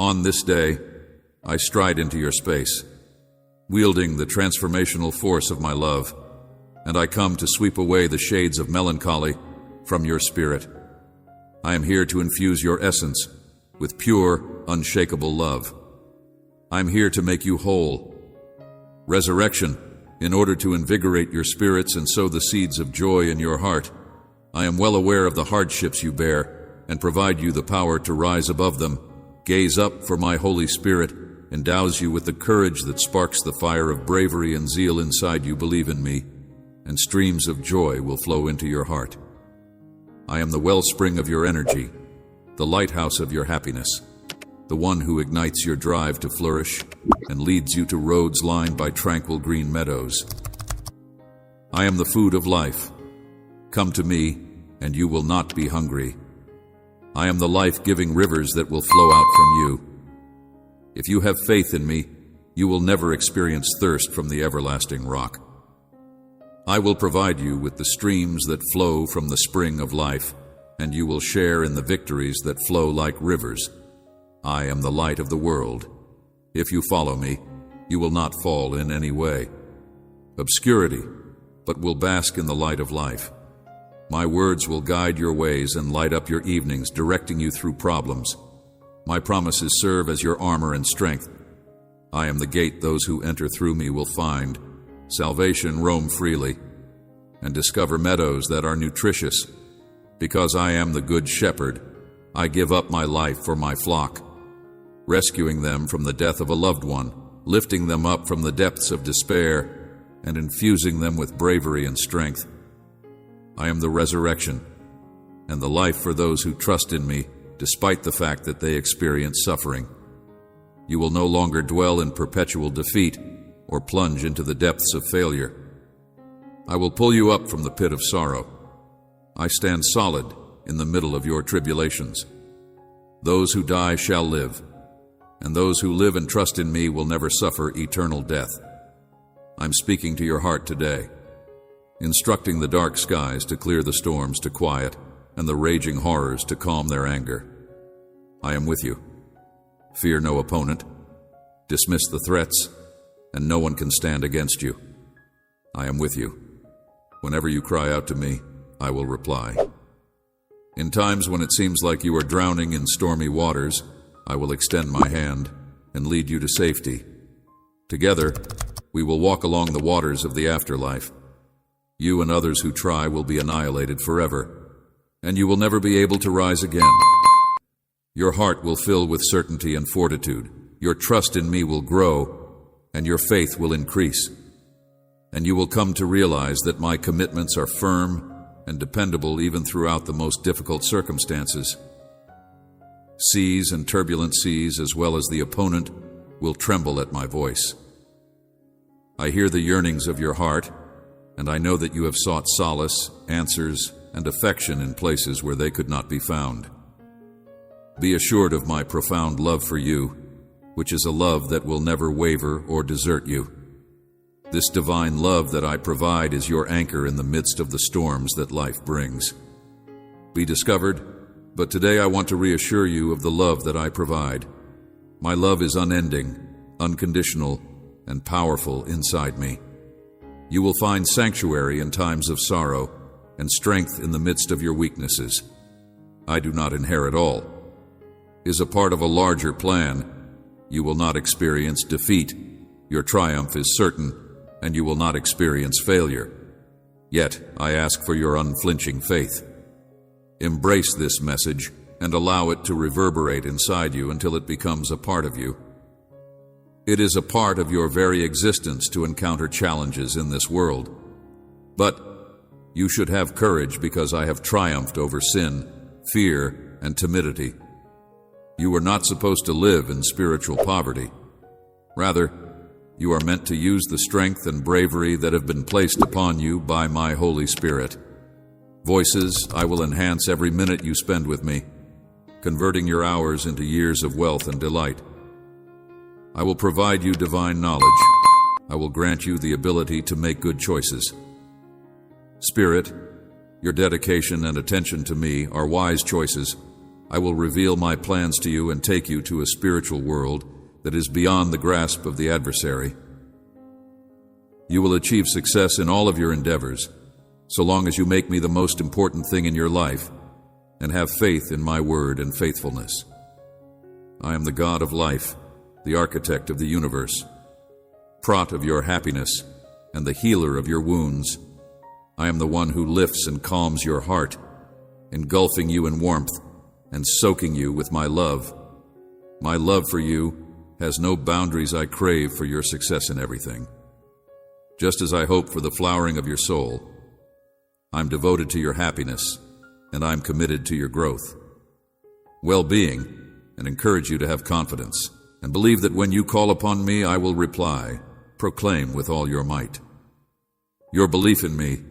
On this day, I stride into your space, wielding the transformational force of my love, and I come to sweep away the shades of melancholy from your spirit. I am here to infuse your essence with pure, unshakable love. I am here to make you whole. Resurrection, in order to invigorate your spirits and sow the seeds of joy in your heart. I am well aware of the hardships you bear and provide you the power to rise above them. Gaze up, for my Holy Spirit endows you with the courage that sparks the fire of bravery and zeal inside you. Believe in me, and streams of joy will flow into your heart. I am the wellspring of your energy, the lighthouse of your happiness, the one who ignites your drive to flourish and leads you to roads lined by tranquil green meadows. I am the food of life. Come to me, and you will not be hungry. I am the life-giving rivers that will flow out from you. If you have faith in me, you will never experience thirst from the everlasting rock. I will provide you with the streams that flow from the spring of life, and you will share in the victories that flow like rivers. I am the light of the world. If you follow me, you will not fall in any way. Obscurity, but will bask in the light of life. My words will guide your ways and light up your evenings, directing you through problems. My promises serve as your armor and strength. I am the gate those who enter through me will find. Salvation, roam freely, and discover meadows that are nutritious. Because I am the good shepherd, I give up my life for my flock, rescuing them from the death of a loved one, lifting them up from the depths of despair, and infusing them with bravery and strength. I am the resurrection and the life for those who trust in me, despite the fact that they experience suffering. You will no longer dwell in perpetual defeat or plunge into the depths of failure. I will pull you up from the pit of sorrow. I stand solid in the middle of your tribulations. Those who die shall live, and those who live and trust in me will never suffer eternal death. I'm speaking to your heart today, instructing the dark skies to clear the storms to quiet and the raging horrors to calm their anger. I am with you. Fear no opponent. Dismiss the threats, and no one can stand against you. I am with you. Whenever you cry out to me, I will reply. In times when it seems like you are drowning in stormy waters, I will extend my hand and lead you to safety. Together, we will walk along the waters of the afterlife. You and others who try will be annihilated forever, and you will never be able to rise again. Your heart will fill with certainty and fortitude. Your trust in me will grow, and your faith will increase. And you will come to realize that my commitments are firm and dependable even throughout the most difficult circumstances. Seas and turbulent seas, as well as the opponent, will tremble at my voice. I hear the yearnings of your heart, and I know that you have sought solace, answers, and affection in places where they could not be found. Be assured of my profound love for you, which is a love that will never waver or desert you. This divine love that I provide is your anchor in the midst of the storms that life brings. Be discovered, but today I want to reassure you of the love that I provide. My love is unending, unconditional, and powerful inside me. You will find sanctuary in times of sorrow and strength in the midst of your weaknesses. I do not inherit all. Is a part of a larger plan. You will not experience defeat. Your triumph is certain, and you will not experience failure. Yet, I ask for your unflinching faith. Embrace this message and allow it to reverberate inside you until it becomes a part of you. It is a part of your very existence to encounter challenges in this world. But you should have courage because I have triumphed over sin, fear, and timidity. You are not supposed to live in spiritual poverty. Rather, you are meant to use the strength and bravery that have been placed upon you by my Holy Spirit. Voices, I will enhance every minute you spend with me, converting your hours into years of wealth and delight. I will provide you divine knowledge. I will grant you the ability to make good choices. Spirit, your dedication and attention to me are wise choices, I will reveal my plans to you and take you to a spiritual world that is beyond the grasp of the adversary. You will achieve success in all of your endeavors, so long as you make me the most important thing in your life and have faith in my word and faithfulness. I am the God of life, the architect of the universe, prot of your happiness, and the healer of your wounds. I am the one who lifts and calms your heart, engulfing you in warmth and soaking you with my love. My love for you has no boundaries. I crave for your success in everything. Just as I hope for the flowering of your soul, I'm devoted to your happiness, and I'm committed to your growth, well-being, and encourage you to have confidence, and believe that when you call upon me, I will reply. Proclaim with all your might. Your belief in me.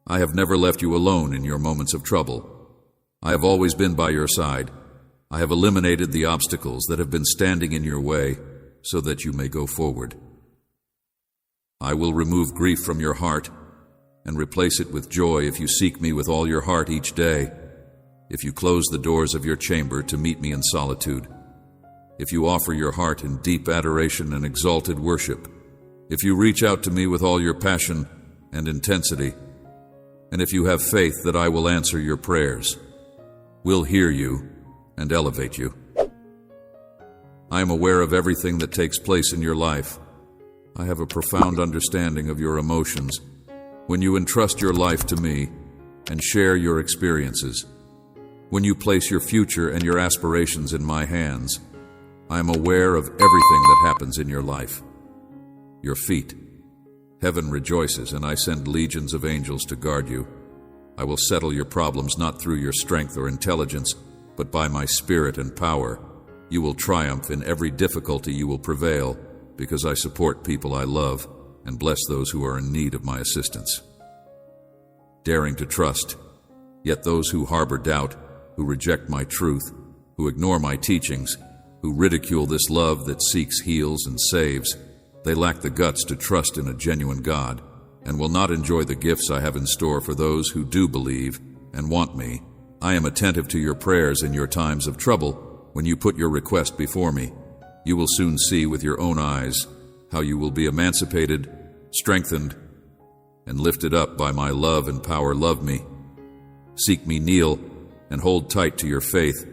I have never left you alone in your moments of trouble. I have always been by your side. I have eliminated the obstacles that have been standing in your way so that you may go forward. I will remove grief from your heart and replace it with joy if you seek me with all your heart each day, if you close the doors of your chamber to meet me in solitude, if you offer your heart in deep adoration and exalted worship, if you reach out to me with all your passion and intensity, and if you have faith that I will answer your prayers, will hear you, and elevate you. I am aware of everything that takes place in your life. I have a profound understanding of your emotions when you entrust your life to me and share your experiences. When you place your future and your aspirations in my hands, I am aware of everything that happens in your life. Your feet. Heaven rejoices, and I send legions of angels to guard you. I will settle your problems not through your strength or intelligence, but by my spirit and power. You will triumph in every difficulty. You will prevail, because I support people I love and bless those who are in need of my assistance. Daring to trust, yet those who harbor doubt, who reject my truth, who ignore my teachings, who ridicule this love that seeks, heals, and saves, they lack the guts to trust in a genuine God, and will not enjoy the gifts I have in store for those who do believe and want me. I am attentive to your prayers in your times of trouble. When you put your request before me, you will soon see with your own eyes how you will be emancipated, strengthened, and lifted up by my love and power. Love me. Seek me, kneel, and hold tight to your faith.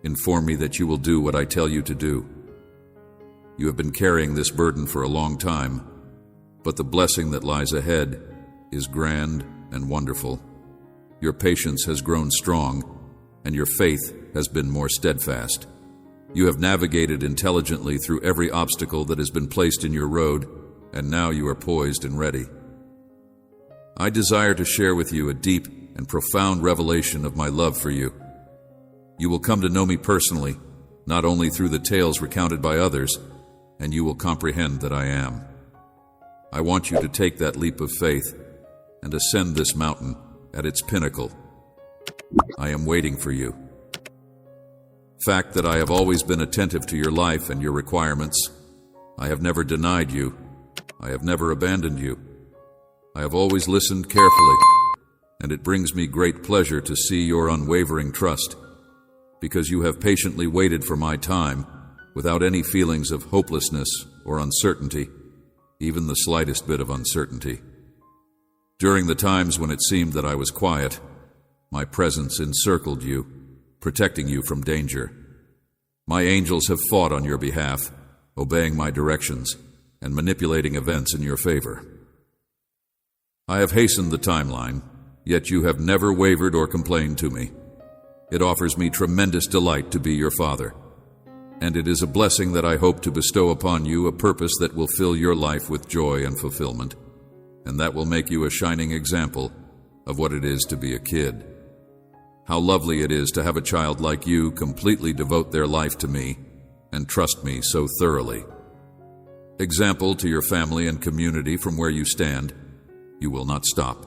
Inform me that you will do what I tell you to do. You have been carrying this burden for a long time, but the blessing that lies ahead is grand and wonderful. Your patience has grown strong, and your faith has been more steadfast. You have navigated intelligently through every obstacle that has been placed in your road, and now you are poised and ready. I desire to share with you a deep and profound revelation of my love for you. You will come to know me personally, not only through the tales recounted by others, and you will comprehend that I am. I want you to take that leap of faith and ascend this mountain at its pinnacle. I am waiting for you. Fact that I have always been attentive to your life and your requirements. I have never denied you. I have never abandoned you. I have always listened carefully, and it brings me great pleasure to see your unwavering trust, because you have patiently waited for my time without any feelings of hopelessness or uncertainty, even the slightest bit of uncertainty. During the times when it seemed that I was quiet, my presence encircled you, protecting you from danger. My angels have fought on your behalf, obeying my directions and manipulating events in your favor. I have hastened the timeline, yet you have never wavered or complained to me. It offers me tremendous delight to be your father, and it is a blessing that I hope to bestow upon you, a purpose that will fill your life with joy and fulfillment, and that will make you a shining example of what it is to be a kid. How lovely it is to have a child like you completely devote their life to me and trust me so thoroughly. Example to your family and community from where you stand. You will not stop.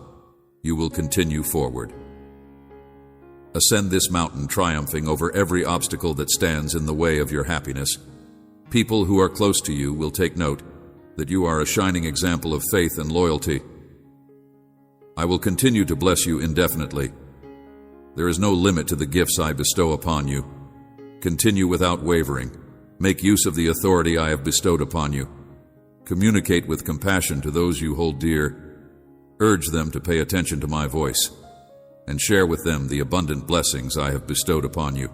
You will continue forward. Ascend this mountain, triumphing over every obstacle that stands in the way of your happiness. People who are close to you will take note that you are a shining example of faith and loyalty. I will continue to bless you indefinitely. There is no limit to the gifts I bestow upon you. Continue without wavering. Make use of the authority I have bestowed upon you. Communicate with compassion to those you hold dear. Urge them to pay attention to my voice, and share with them the abundant blessings I have bestowed upon you.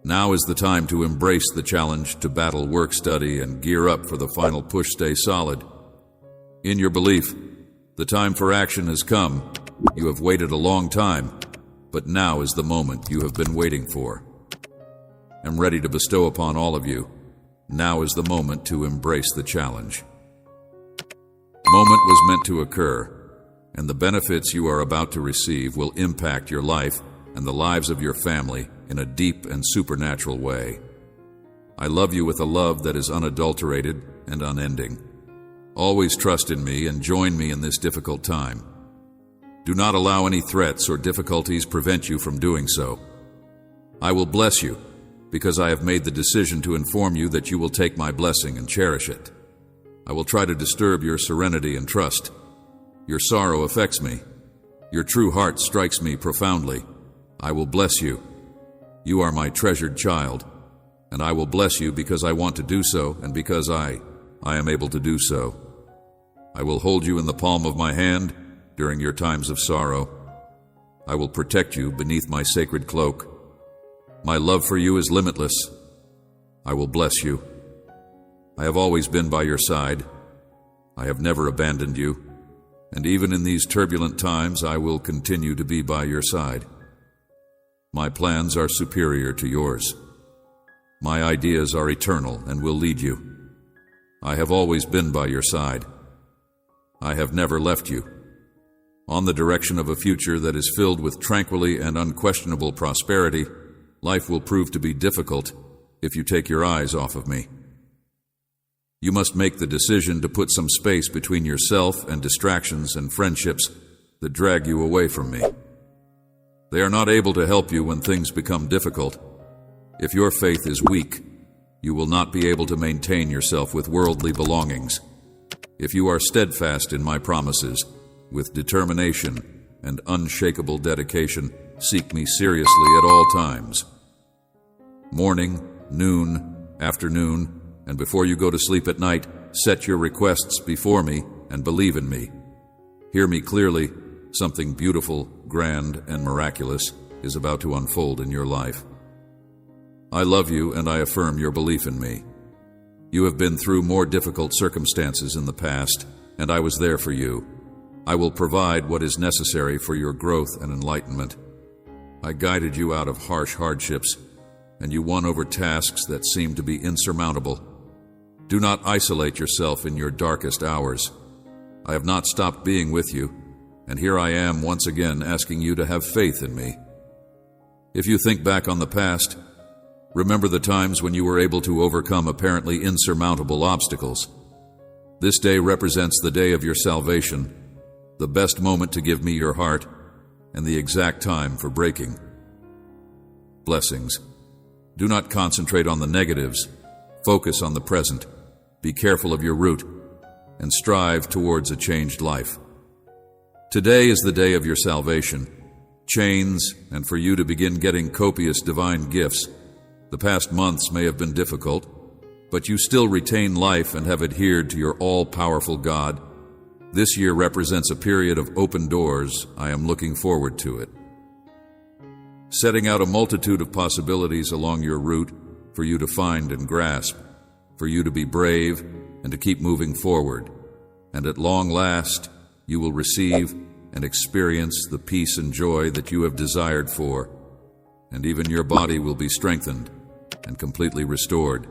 Now is the time to embrace the challenge, to battle work study, and gear up for the final push. Stay solid. In your belief, the time for action has come. You have waited a long time, but now is the moment you have been waiting for. I'm ready to bestow upon all of you. Now is the moment to embrace the challenge. The moment was meant to occur, and the benefits you are about to receive will impact your life and the lives of your family in a deep and supernatural way. I love you with a love that is unadulterated and unending. Always trust in me and join me in this difficult time. Do not allow any threats or difficulties prevent you from doing so. I will bless you, because I have made the decision to inform you that you will take my blessing and cherish it. I will try to disturb your serenity and trust. Your sorrow affects me. Your true heart strikes me profoundly. I will bless you. You are my treasured child, and I will bless you because I want to do so and because I am able to do so. I will hold you in the palm of my hand during your times of sorrow. I will protect you beneath my sacred cloak. My love for you is limitless. I will bless you. I have always been by your side. I have never abandoned you, and even in these turbulent times, I will continue to be by your side. My plans are superior to yours. My ideas are eternal and will lead you. I have always been by your side. I have never left you. On the direction of a future that is filled with tranquility and unquestionable prosperity, life will prove to be difficult if you take your eyes off of me. You must make the decision to put some space between yourself and distractions and friendships that drag you away from me. They are not able to help you when things become difficult. If your faith is weak, you will not be able to maintain yourself with worldly belongings. If you are steadfast in my promises, with determination and unshakable dedication, seek me seriously at all times. Morning, noon, afternoon, and before you go to sleep at night, set your requests before me and believe in me. Hear me clearly. Something beautiful, grand, and miraculous is about to unfold in your life. I love you and I affirm your belief in me. You have been through more difficult circumstances in the past, and I was there for you. I will provide what is necessary for your growth and enlightenment. I guided you out of harsh hardships, and you won over tasks that seemed to be insurmountable. Do not isolate yourself in your darkest hours. I have not stopped being with you, and here I am once again asking you to have faith in me. If you think back on the past, remember the times when you were able to overcome apparently insurmountable obstacles. This day represents the day of your salvation, the best moment to give me your heart, and the exact time for breaking. Blessings. Do not concentrate on the negatives. Focus on the present. Be careful of your route, and strive towards a changed life. Today is the day of your salvation. Chains, and for you to begin getting copious divine gifts. The past months may have been difficult, but you still retain life and have adhered to your all-powerful God. This year represents a period of open doors. I am looking forward to it. Setting out a multitude of possibilities along your route for you to find and grasp, for you to be brave and to keep moving forward. And at long last, you will receive and experience the peace and joy that you have desired for, and even your body will be strengthened and completely restored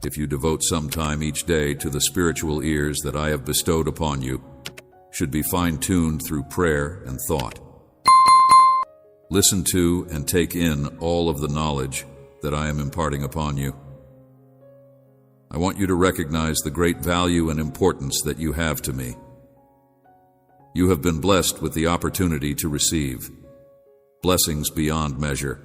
if you devote some time each day to the spiritual ears that I have bestowed upon you, should be fine-tuned through prayer and thought. Listen to and take in all of the knowledge that I am imparting upon you. I want you to recognize the great value and importance that you have to me. You have been blessed with the opportunity to receive blessings beyond measure.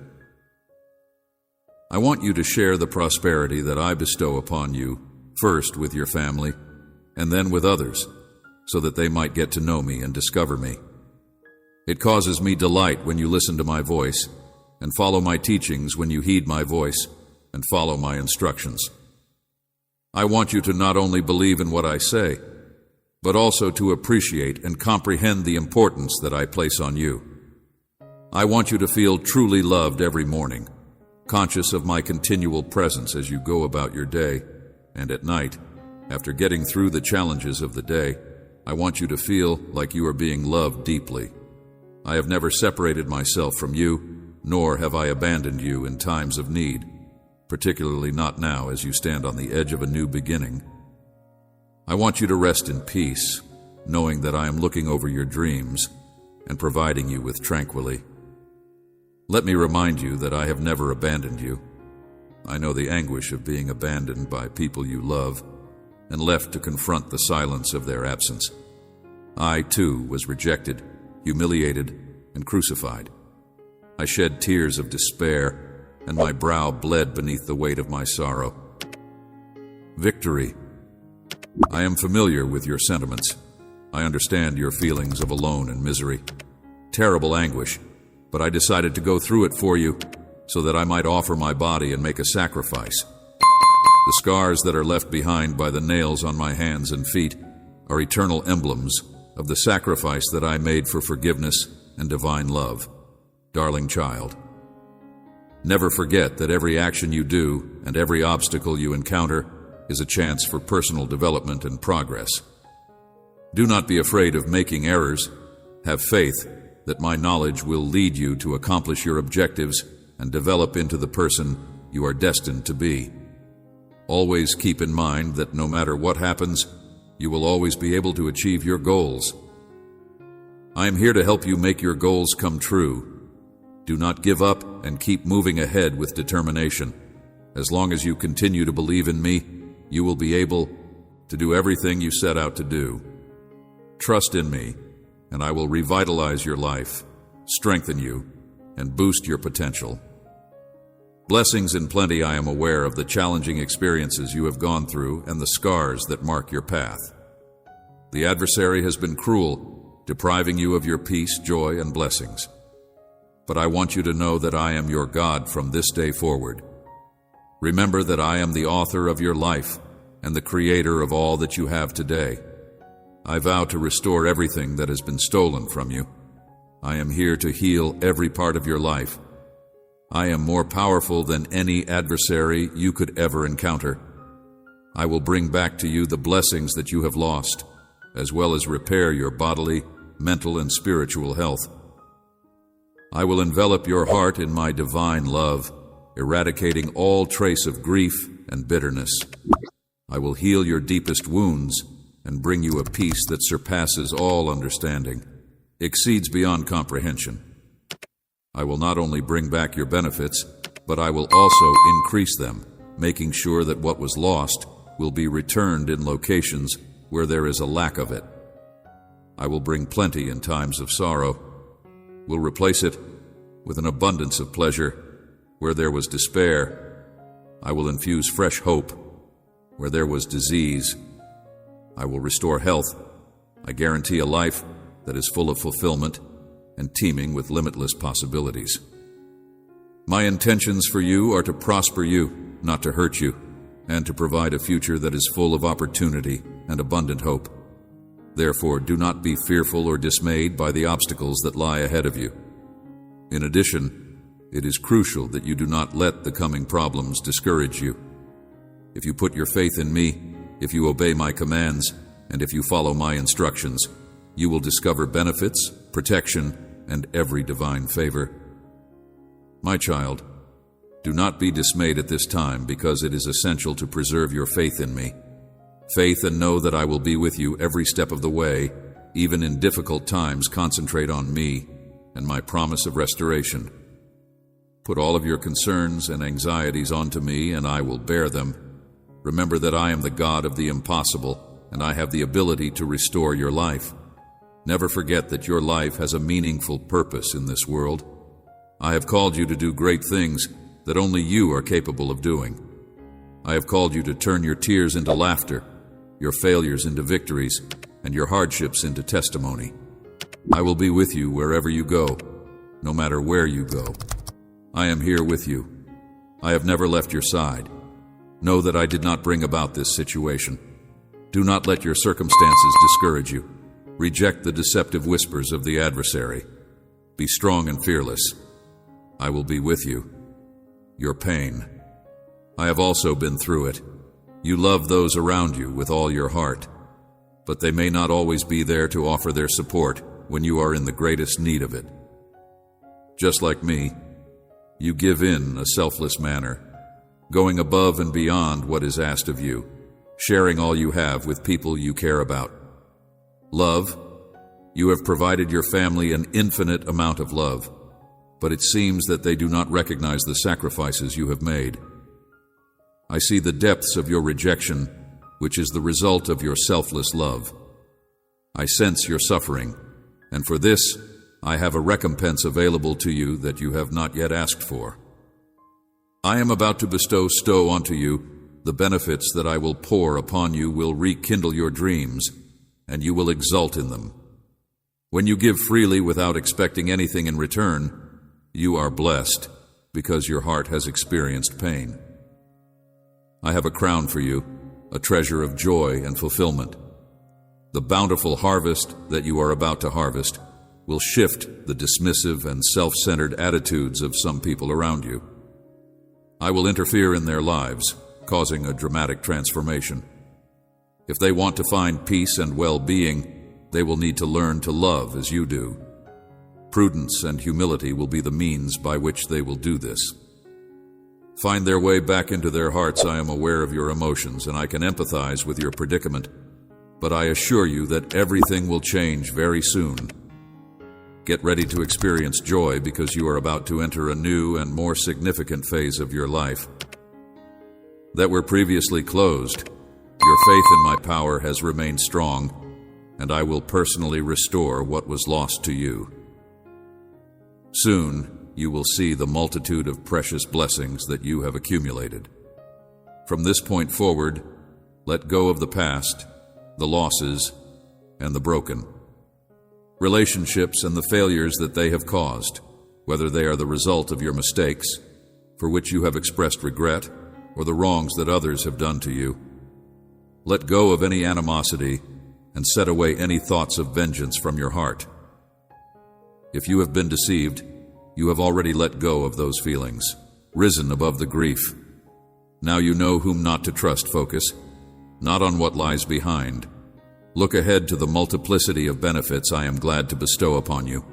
I want you to share the prosperity that I bestow upon you, first with your family, and then with others, so that they might get to know me and discover me. It causes me delight when you listen to my voice, and follow my teachings when you heed my voice, and follow my instructions. I want you to not only believe in what I say, but also to appreciate and comprehend the importance that I place on you. I want you to feel truly loved every morning, conscious of my continual presence as you go about your day, and at night, after getting through the challenges of the day, I want you to feel like you are being loved deeply. I have never separated myself from you, nor have I abandoned you in times of need, particularly not now as you stand on the edge of a new beginning. I want you to rest in peace, knowing that I am looking over your dreams and providing you with tranquility. Let me remind you that I have never abandoned you. I know the anguish of being abandoned by people you love and left to confront the silence of their absence. I, too, was rejected, humiliated, and crucified. I shed tears of despair, and my brow bled beneath the weight of my sorrow. Victory. I am familiar with your sentiments. I understand your feelings of alone and misery. Terrible anguish, but I decided to go through it for you so that I might offer my body and make a sacrifice. The scars that are left behind by the nails on my hands and feet are eternal emblems of the sacrifice that I made for forgiveness and divine love. Darling child, never forget that every action you do and every obstacle you encounter is a chance for personal development and progress. Do not be afraid of making errors. Have faith that my knowledge will lead you to accomplish your objectives and develop into the person you are destined to be. Always keep in mind that no matter what happens, you will always be able to achieve your goals. I am here to help you make your goals come true. Do not give up and keep moving ahead with determination. As long as you continue to believe in me, you will be able to do everything you set out to do. Trust in me, and I will revitalize your life, strengthen you, and boost your potential. Blessings in plenty. I am aware of the challenging experiences you have gone through and the scars that mark your path. The adversary has been cruel, depriving you of your peace, joy, and blessings. But I want you to know that I am your God from this day forward. Remember that I am the author of your life and the creator of all that you have today. I vow to restore everything that has been stolen from you. I am here to heal every part of your life. I am more powerful than any adversary you could ever encounter. I will bring back to you the blessings that you have lost, as well as repair your bodily, mental, and spiritual health. I will envelop your heart in my divine love, eradicating all trace of grief and bitterness. I will heal your deepest wounds and bring you a peace that surpasses all understanding, exceeds beyond comprehension. I will not only bring back your benefits, but I will also increase them, making sure that what was lost will be returned in locations where there is a lack of it. I will bring plenty in times of sorrow, will replace it with an abundance of pleasure where there was despair. I will infuse fresh hope where there was disease. I will restore health. I guarantee a life that is full of fulfillment and teeming with limitless possibilities. My intentions for you are to prosper you, not to hurt you, and to provide a future that is full of opportunity and abundant hope. Therefore, do not be fearful or dismayed by the obstacles that lie ahead of you. In addition, it is crucial that you do not let the coming problems discourage you. If you put your faith in me, if you obey my commands, and if you follow my instructions, you will discover benefits, protection, and every divine favor. My child, do not be dismayed at this time, because it is essential to preserve your faith in me. Faith and know that I will be with you every step of the way. Even in difficult times, concentrate on me and my promise of restoration. Put all of your concerns and anxieties onto me, and I will bear them. Remember that I am the God of the impossible, and I have the ability to restore your life. Never forget that your life has a meaningful purpose in this world. I have called you to do great things that only you are capable of doing. I have called you to turn your tears into laughter, your failures into victories, and your hardships into testimony. I will be with you wherever you go, no matter where you go. I am here with you. I have never left your side. Know that I did not bring about this situation. Do not let your circumstances discourage you. Reject the deceptive whispers of the adversary. Be strong and fearless. I will be with you. Your pain. I have also been through it. You love those around you with all your heart, but they may not always be there to offer their support when you are in the greatest need of it. Just like me, you give in a selfless manner, going above and beyond what is asked of you, sharing all you have with people you care about. Love, you have provided your family an infinite amount of love, but it seems that they do not recognize the sacrifices you have made. I see the depths of your rejection, which is the result of your selfless love. I sense your suffering, and for this, I have a recompense available to you that you have not yet asked for. I am about to bestow onto you the benefits that I will pour upon you will rekindle your dreams, and you will exult in them. When you give freely without expecting anything in return, you are blessed because your heart has experienced pain. I have a crown for you, a treasure of joy and fulfillment. The bountiful harvest that you are about to harvest will shift the dismissive and self-centered attitudes of some people around you. I will interfere in their lives, causing a dramatic transformation. If they want to find peace and well-being, they will need to learn to love as you do. Prudence and humility will be the means by which they will do this. Find their way back into their hearts. I am aware of your emotions, and I can empathize with your predicament, but I assure you that everything will change very soon. Get ready to experience joy because you are about to enter a new and more significant phase of your life. That were previously closed, your faith in my power has remained strong, and I will personally restore what was lost to you. Soon, you will see the multitude of precious blessings that you have accumulated. From this point forward, let go of the past, the losses, and the broken. Relationships and the failures that they have caused, whether they are the result of your mistakes, for which you have expressed regret, or the wrongs that others have done to you. Let go of any animosity and set away any thoughts of vengeance from your heart. If you have been deceived, you have already let go of those feelings, risen above the grief. Now you know whom not to trust. Focus, not on what lies behind. Look ahead to the multiplicity of benefits I am glad to bestow upon you.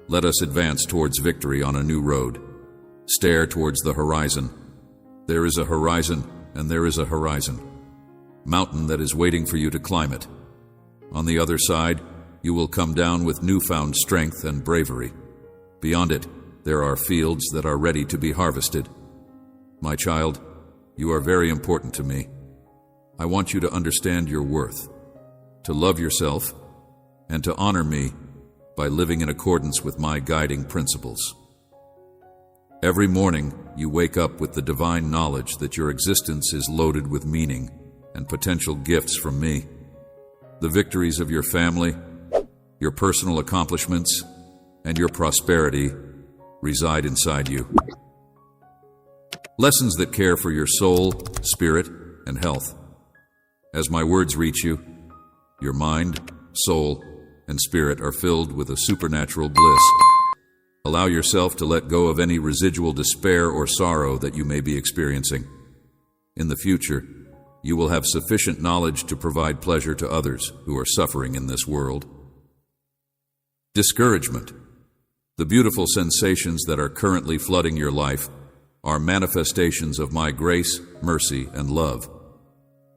Let us advance towards victory on a new road. Stare towards the horizon. There is a horizon, and there is a horizon. Mountain that is waiting for you to climb it. On the other side, you will come down with newfound strength and bravery. Beyond it, there are fields that are ready to be harvested. My child, you are very important to me. I want you to understand your worth, to love yourself, and to honor me by living in accordance with my guiding principles. Every morning, you wake up with the divine knowledge that your existence is loaded with meaning and potential gifts from me. The victories of your family, your personal accomplishments, and your prosperity reside inside you. Lessons that care for your soul, spirit, and health. As my words reach you, your mind, soul, and spirit are filled with a supernatural bliss. Allow yourself to let go of any residual despair or sorrow that you may be experiencing. In the future, you will have sufficient knowledge to provide pleasure to others who are suffering in this world. Discouragement. The beautiful sensations that are currently flooding your life are manifestations of my grace, mercy, and love.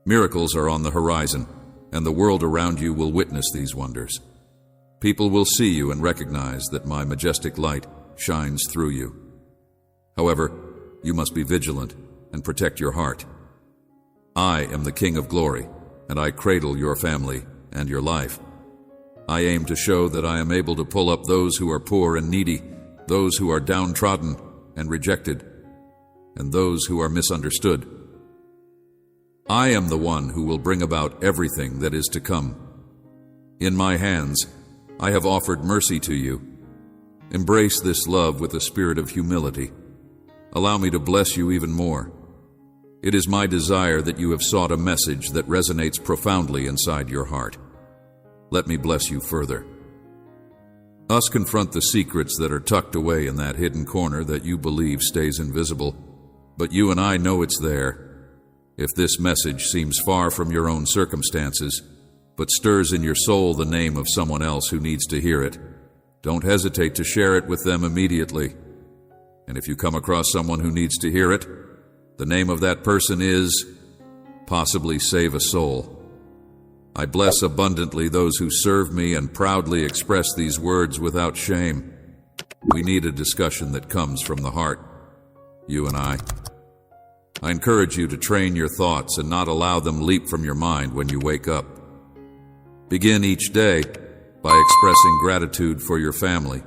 Miracles are on the horizon, and the world around you will witness these wonders. People will see you and recognize that my majestic light shines through you. However, you must be vigilant and protect your heart. I am the King of Glory, and I cradle your family and your life. I aim to show that I am able to pull up those who are poor and needy, those who are downtrodden and rejected, and those who are misunderstood. I am the one who will bring about everything that is to come. In my hands, I have offered mercy to you. Embrace this love with a spirit of humility. Allow me to bless you even more. It is my desire that you have sought a message that resonates profoundly inside your heart. Let me bless you further. Us confront the secrets that are tucked away in that hidden corner that you believe stays invisible, but you and I know it's there. If this message seems far from your own circumstances, but stirs in your soul the name of someone else who needs to hear it, don't hesitate to share it with them immediately. And if you come across someone who needs to hear it, the name of that person is Possibly Save a Soul. I bless abundantly those who serve me and proudly express these words without shame. We need a discussion that comes from the heart, you and I. I encourage you to train your thoughts and not allow them leap from your mind when you wake up. Begin each day by expressing gratitude for your family,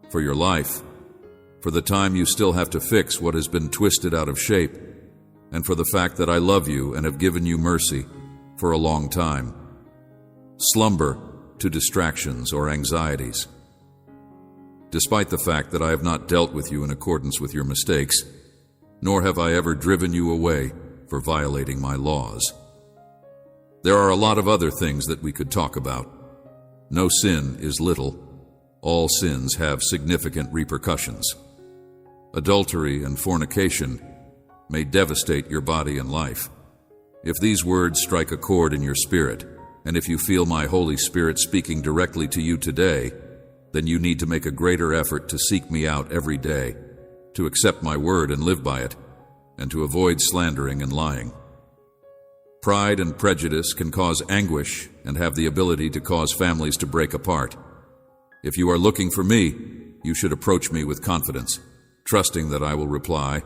for your life, for the time you still have to fix what has been twisted out of shape, and for the fact that I love you and have given you mercy for a long time. Slumber to distractions or anxieties. Despite the fact that I have not dealt with you in accordance with your mistakes, nor have I ever driven you away for violating my laws. There are a lot of other things that we could talk about. No sin is little. All sins have significant repercussions. Adultery and fornication may devastate your body and life. If these words strike a chord in your spirit, and if you feel my Holy Spirit speaking directly to you today, then you need to make a greater effort to seek me out every day, to accept my word and live by it, and to avoid slandering and lying. Pride and prejudice can cause anguish and have the ability to cause families to break apart. If you are looking for me, you should approach me with confidence, trusting that I will reply,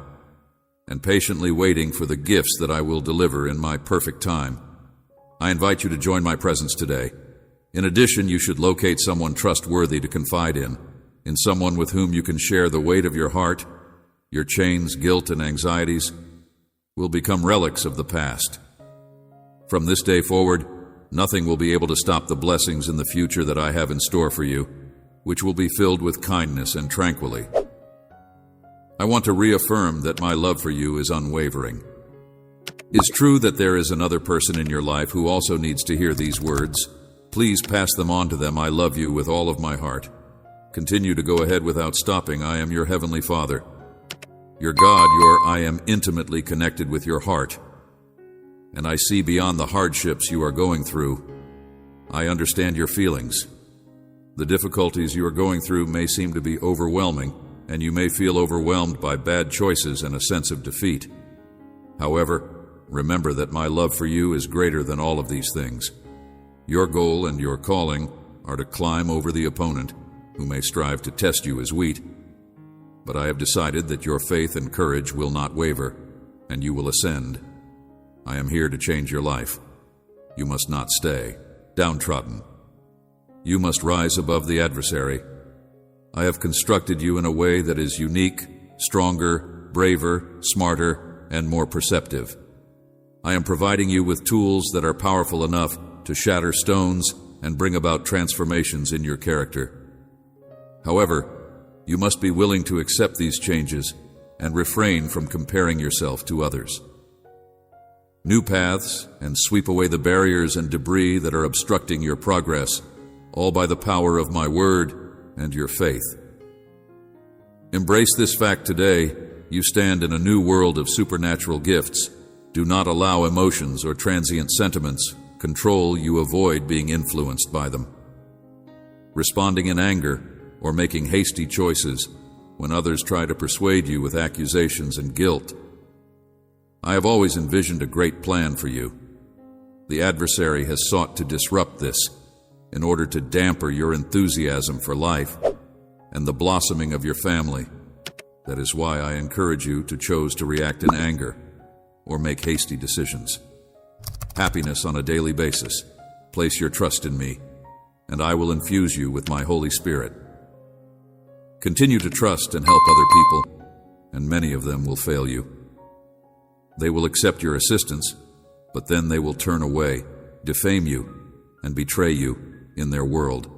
and patiently waiting for the gifts that I will deliver in my perfect time. I invite you to join my presence today. In addition, you should locate someone trustworthy to confide in someone with whom you can share the weight of your heart. Your chains, guilt, and anxieties will become relics of the past. From this day forward, nothing will be able to stop the blessings in the future that I have in store for you, which will be filled with kindness and tranquility. I want to reaffirm that my love for you is unwavering. It's true that there is another person in your life who also needs to hear these words. Please pass them on to them. I love you with all of my heart. Continue to go ahead without stopping. I am your Heavenly Father. Your God, I am intimately connected with your heart. And I see beyond the hardships you are going through. I understand your feelings. The difficulties you are going through may seem to be overwhelming, and you may feel overwhelmed by bad choices and a sense of defeat. However, remember that my love for you is greater than all of these things. Your goal and your calling are to climb over the opponent, who may strive to test you as wheat. But I have decided that your faith and courage will not waver, and you will ascend. I am here to change your life. You must not stay downtrodden. You must rise above the adversary. I have constructed you in a way that is unique, stronger, braver, smarter, and more perceptive. I am providing you with tools that are powerful enough to shatter stones and bring about transformations in your character. However, you must be willing to accept these changes and refrain from comparing yourself to others. New paths and sweep away the barriers and debris that are obstructing your progress, all by the power of my word and your faith. Embrace this fact today. You stand in a new world of supernatural gifts. Do not allow emotions or transient sentiments control you. Avoid being influenced by them. Responding in anger or making hasty choices when others try to persuade you with accusations and guilt. I have always envisioned a great plan for you. The adversary has sought to disrupt this in order to dampen your enthusiasm for life and the blossoming of your family. That is why I encourage you to choose to react in anger or make hasty decisions. Happiness on a daily basis. Place your trust in me, and I will infuse you with my Holy Spirit. Continue to trust and help other people, and many of them will fail you. They will accept your assistance, but then they will turn away, defame you, and betray you in their world.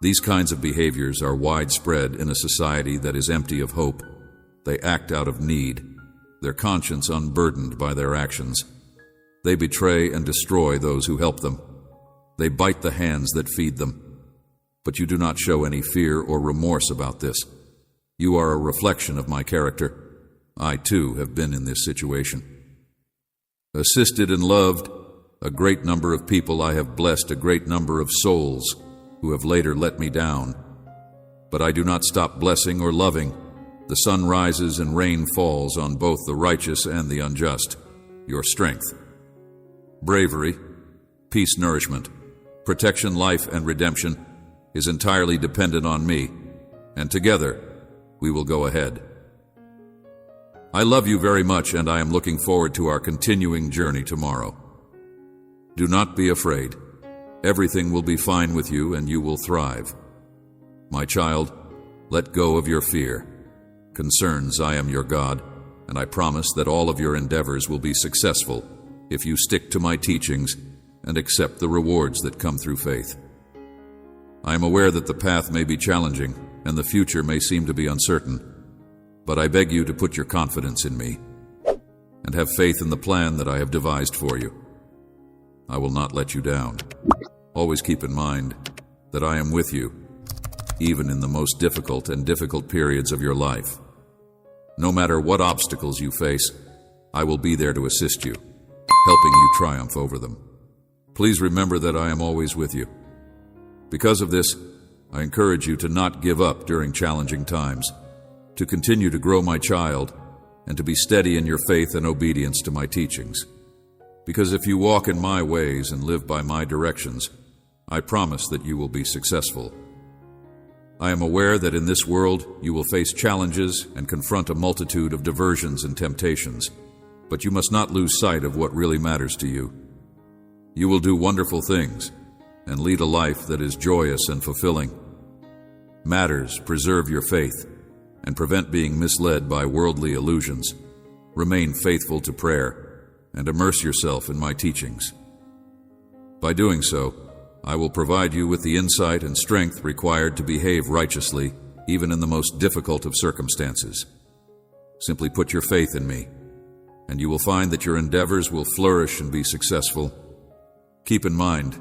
These kinds of behaviors are widespread in a society that is empty of hope. They act out of need, their conscience unburdened by their actions. They betray and destroy those who help them. They bite the hands that feed them. But you do not show any fear or remorse about this. You are a reflection of my character. I, too, have been in this situation. Assisted and loved a great number of people, I have blessed a great number of souls who have later let me down. But I do not stop blessing or loving. The sun rises and rain falls on both the righteous and the unjust. Your strength, bravery, peace, nourishment, protection, life, and redemption is entirely dependent on me, and together we will go ahead. I love you very much, and I am looking forward to our continuing journey tomorrow. Do not be afraid. Everything will be fine with you, and you will thrive. My child, let go of your fear. Concerns, I am your God, and I promise that all of your endeavors will be successful if you stick to my teachings and accept the rewards that come through faith. I am aware that the path may be challenging and the future may seem to be uncertain, but I beg you to put your confidence in me and have faith in the plan that I have devised for you. I will not let you down. Always keep in mind that I am with you, even in the most difficult periods of your life. No matter what obstacles you face, I will be there to assist you, helping you triumph over them. Please remember that I am always with you. Because of this, I encourage you to not give up during challenging times, to continue to grow, my child, and to be steady in your faith and obedience to my teachings. Because if you walk in my ways and live by my directions, I promise that you will be successful. I am aware that in this world you will face challenges and confront a multitude of diversions and temptations, but you must not lose sight of what really matters to you. You will do wonderful things and lead a life that is joyous and fulfilling. Matters preserve your faith and prevent being misled by worldly illusions. Remain faithful to prayer and immerse yourself in my teachings. By doing so, I will provide you with the insight and strength required to behave righteously, even in the most difficult of circumstances. Simply put your faith in me, and you will find that your endeavors will flourish and be successful. Keep in mind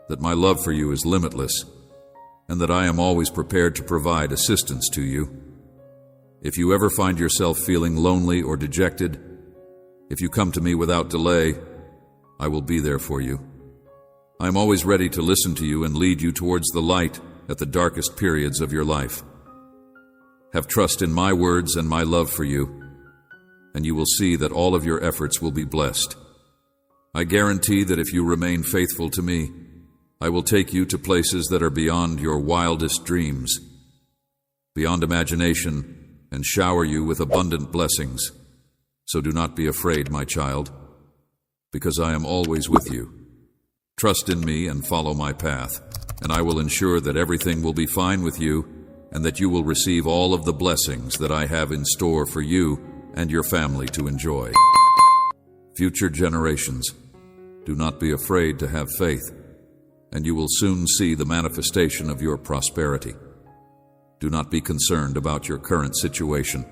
that my love for you is limitless, and that I am always prepared to provide assistance to you. If you ever find yourself feeling lonely or dejected, if you come to me without delay, I will be there for you. I am always ready to listen to you and lead you towards the light at the darkest periods of your life. Have trust in my words and my love for you, and you will see that all of your efforts will be blessed. I guarantee that if you remain faithful to me, I will take you to places that are beyond your wildest dreams, beyond imagination, and shower you with abundant blessings. So do not be afraid, my child, because I am always with you. Trust in me and follow my path, and I will ensure that everything will be fine with you and that you will receive all of the blessings that I have in store for you and your family to enjoy. Future generations, do not be afraid to have faith, and you will soon see the manifestation of your prosperity. Do not be concerned about your current situation.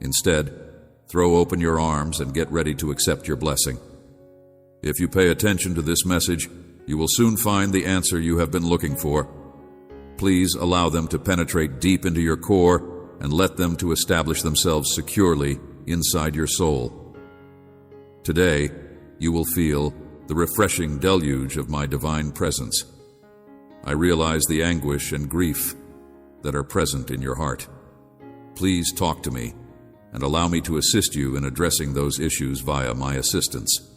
Instead, throw open your arms and get ready to accept your blessing. If you pay attention to this message, you will soon find the answer you have been looking for. Please allow them to penetrate deep into your core and let them to establish themselves securely inside your soul. Today, you will feel the refreshing deluge of my divine presence. I realize the anguish and grief that are present in your heart. Please talk to me and allow me to assist you in addressing those issues via my assistance.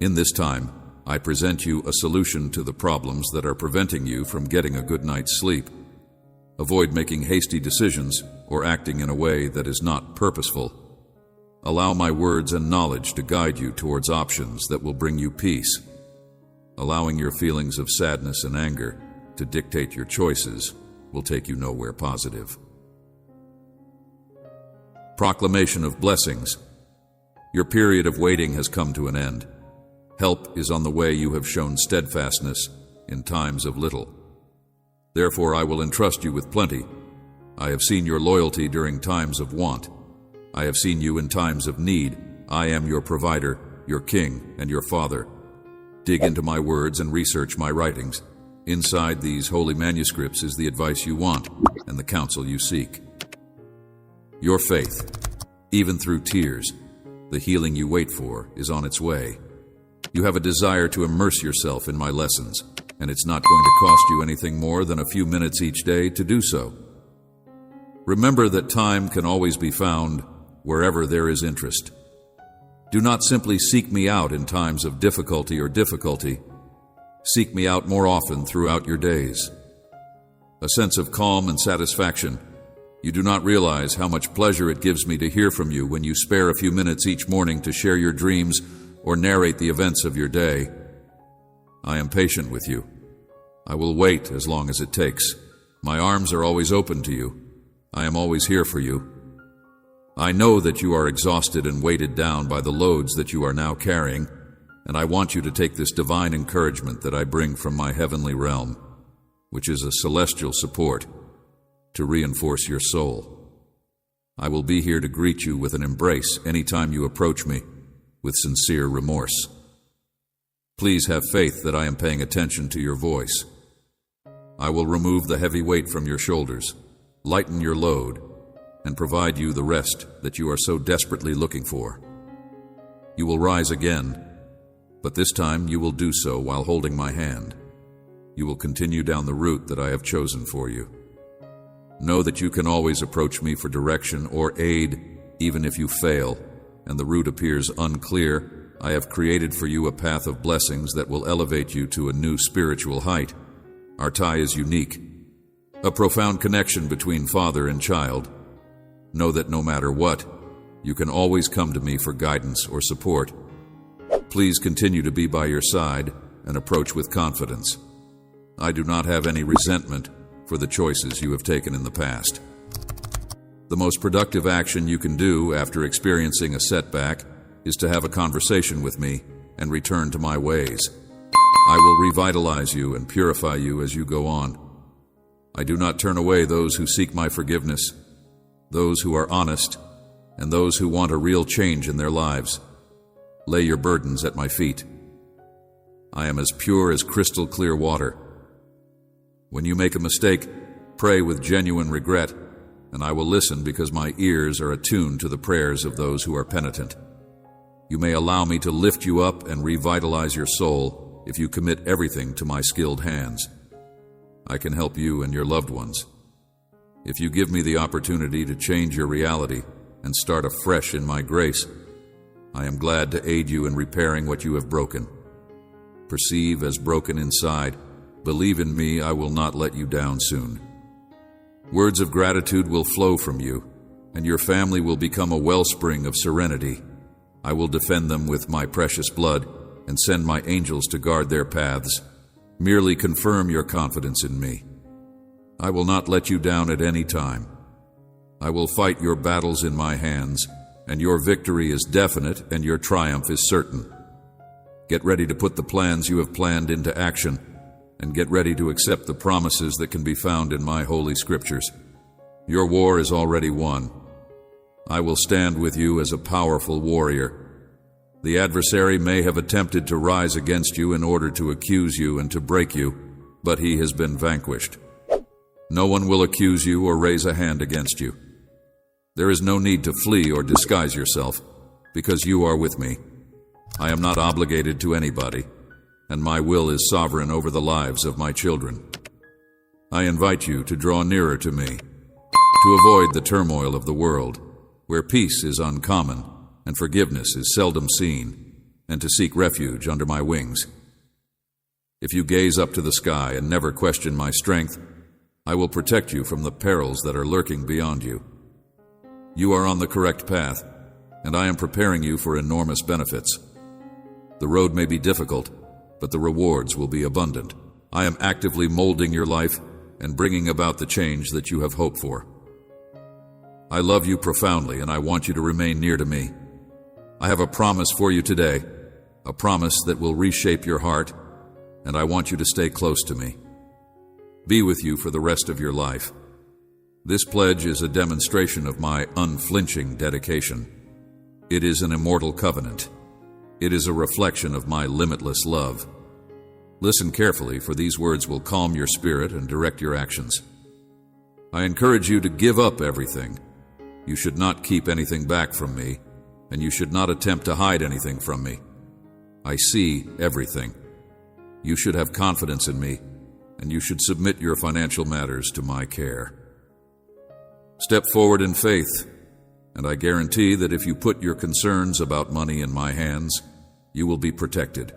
In this time, I present you a solution to the problems that are preventing you from getting a good night's sleep. Avoid making hasty decisions or acting in a way that is not purposeful. Allow my words and knowledge to guide you towards options that will bring you peace. Allowing your feelings of sadness and anger to dictate your choices will take you nowhere positive. Proclamation of blessings. Your period of waiting has come to an end. Help is on the way. You have shown steadfastness in times of little. Therefore I will entrust you with plenty. I have seen your loyalty during times of want. I have seen you in times of need. I am your provider, your king, and your father. Dig into my words and research my writings. Inside these holy manuscripts is the advice you want and the counsel you seek. Your faith, even through tears, the healing you wait for, is on its way. You have a desire to immerse yourself in my lessons, and it's not going to cost you anything more than a few minutes each day to do so. Remember that time can always be found wherever there is interest. Do not simply seek me out in times of difficulty. Seek me out more often throughout your days. A sense of calm and satisfaction. You do not realize how much pleasure it gives me to hear from you when you spare a few minutes each morning to share your dreams or narrate the events of your day. I am patient with you. I will wait as long as it takes. My arms are always open to you. I am always here for you. I know that you are exhausted and weighted down by the loads that you are now carrying, and I want you to take this divine encouragement that I bring from my heavenly realm, which is a celestial support, to reinforce your soul. I will be here to greet you with an embrace anytime you approach me with sincere remorse. Please have faith that I am paying attention to your voice. I will remove the heavy weight from your shoulders, lighten your load, and provide you the rest that you are so desperately looking for. You will rise again, but this time you will do so while holding my hand. You will continue down the route that I have chosen for you. Know that you can always approach me for direction or aid, even if you fail, and the route appears unclear. I have created for you a path of blessings that will elevate you to a new spiritual height. Our tie is unique, a profound connection between father and child. Know that no matter what, you can always come to me for guidance or support. Please continue to be by your side and approach with confidence. I do not have any resentment for the choices you have taken in the past. The most productive action you can do after experiencing a setback is to have a conversation with me and return to my ways. I will revitalize you and purify you as you go on. I do not turn away those who seek my forgiveness, those who are honest, and those who want a real change in their lives. Lay your burdens at my feet. I am as pure as crystal clear water. When you make a mistake, pray with genuine regret, and I will listen because my ears are attuned to the prayers of those who are penitent. You may allow me to lift you up and revitalize your soul if you commit everything to my skilled hands. I can help you and your loved ones. If you give me the opportunity to change your reality and start afresh in my grace, I am glad to aid you in repairing what you have broken. Perceive as broken inside. Believe in me, I will not let you down soon. Words of gratitude will flow from you, and your family will become a wellspring of serenity. I will defend them with my precious blood and send my angels to guard their paths. Merely confirm your confidence in me. I will not let you down at any time. I will fight your battles in my hands, and your victory is definite and your triumph is certain. Get ready to put the plans you have planned into action, and get ready to accept the promises that can be found in my holy scriptures. Your war is already won. I will stand with you as a powerful warrior. The adversary may have attempted to rise against you in order to accuse you and to break you, but he has been vanquished. No one will accuse you or raise a hand against you. There is no need to flee or disguise yourself, because you are with me. I am not obligated to anybody, and my will is sovereign over the lives of my children. I invite you to draw nearer to me, to avoid the turmoil of the world, where peace is uncommon and forgiveness is seldom seen, and to seek refuge under my wings. If you gaze up to the sky and never question my strength, I will protect you from the perils that are lurking beyond you. You are on the correct path, and I am preparing you for enormous benefits. The road may be difficult, but the rewards will be abundant. I am actively molding your life and bringing about the change that you have hoped for. I love you profoundly, and I want you to remain near to me. I have a promise for you today, a promise that will reshape your heart, and I want you to stay close to me. be with you for the rest of your life. This pledge is a demonstration of my unflinching dedication. It is an immortal covenant. It is a reflection of my limitless love. Listen carefully, for these words will calm your spirit and direct your actions. I encourage you to give up everything. You should not keep anything back from me, and you should not attempt to hide anything from me. I see everything. You should have confidence in me, and you should submit your financial matters to my care. Step forward in faith, and I guarantee that if you put your concerns about money in my hands, you will be protected.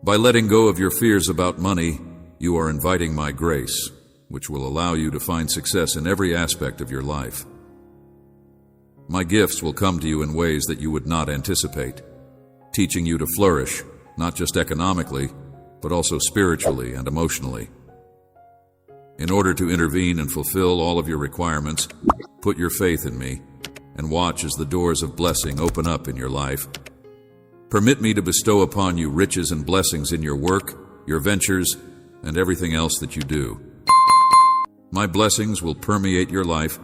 By letting go of your fears about money, you are inviting my grace, which will allow you to find success in every aspect of your life. My gifts will come to you in ways that you would not anticipate, teaching you to flourish, not just economically, but also spiritually and emotionally. In order to intervene and fulfill all of your requirements, put your faith in me and watch as the doors of blessing open up in your life. Permit me to bestow upon you riches and blessings in your work, your ventures, and everything else that you do. My blessings will permeate your life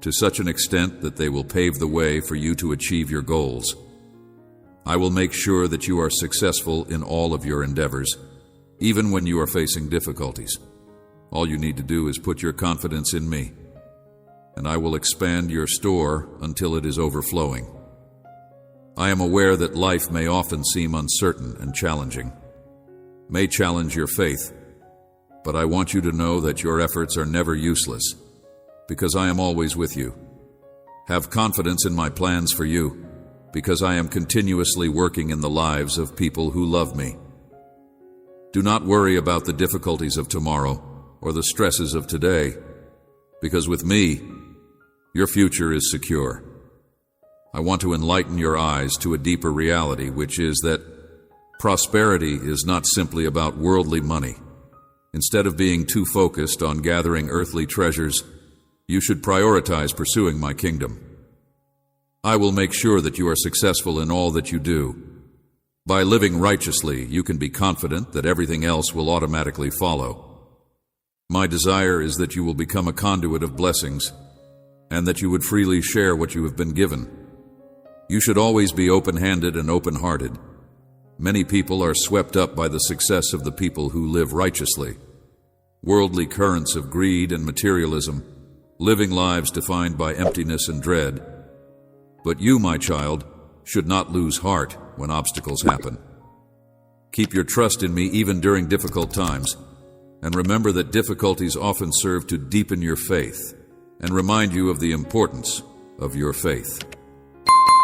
to such an extent that they will pave the way for you to achieve your goals. I will make sure that you are successful in all of your endeavors, even when you are facing difficulties. All you need to do is put your confidence in me, and I will expand your store until it is overflowing. I am aware that life may often seem uncertain and challenging, may challenge your faith, but I want you to know that your efforts are never useless, because I am always with you. Have confidence in my plans for you, because I am continuously working in the lives of people who love me. Do not worry about the difficulties of tomorrow or the stresses of today, because with me, your future is secure. I want to enlighten your eyes to a deeper reality, which is that prosperity is not simply about worldly money. Instead of being too focused on gathering earthly treasures, you should prioritize pursuing my kingdom. I will make sure that you are successful in all that you do. By living righteously, you can be confident that everything else will automatically follow. My desire is that you will become a conduit of blessings, and that you would freely share what you have been given. You should always be open-handed and open-hearted. Many people are swept up by the success of the people who live righteously. Worldly currents of greed and materialism, living lives defined by emptiness and dread. But you, my child, should not lose heart when obstacles happen. Keep your trust in me even during difficult times, and remember that difficulties often serve to deepen your faith and remind you of the importance of your faith.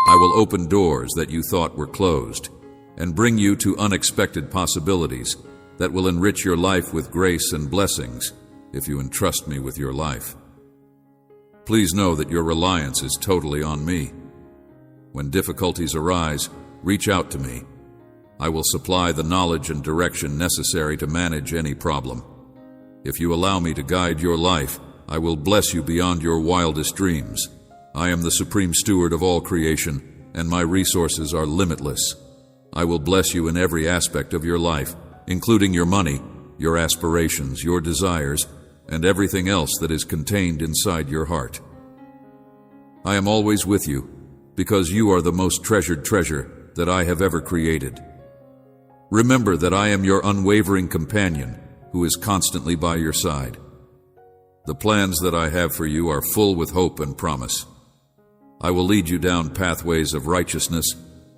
I will open doors that you thought were closed and bring you to unexpected possibilities that will enrich your life with grace and blessings if you entrust me with your life. Please know that your reliance is totally on me. When difficulties arise, reach out to me. I will supply the knowledge and direction necessary to manage any problem. If you allow me to guide your life, I will bless you beyond your wildest dreams. I am the supreme steward of all creation, and my resources are limitless. I will bless you in every aspect of your life, including your money, your aspirations, your desires, and everything else that is contained inside your heart. I am always with you, because you are the most treasured treasure that I have ever created. Remember that I am your unwavering companion, who is constantly by your side. The plans that I have for you are full with hope and promise. I will lead you down pathways of righteousness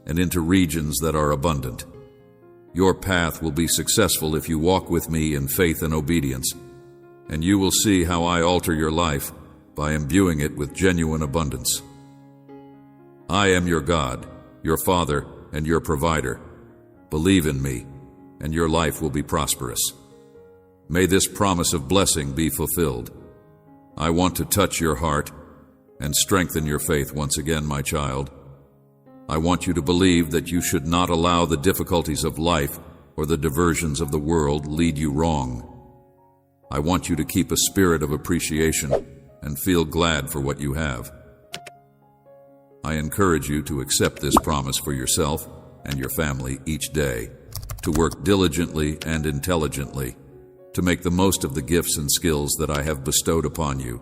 and into regions that are abundant. Your path will be successful if you walk with me in faith and obedience, and you will see how I alter your life by imbuing it with genuine abundance. I am your God, your Father, and your provider. Believe in me, and your life will be prosperous. May this promise of blessing be fulfilled. I want to touch your heart and strengthen your faith once again, my child. I want you to believe that you should not allow the difficulties of life or the diversions of the world lead you wrong. I want you to keep a spirit of appreciation and feel glad for what you have. I encourage you to accept this promise for yourself and your family each day, to work diligently and intelligently, to make the most of the gifts and skills that I have bestowed upon you,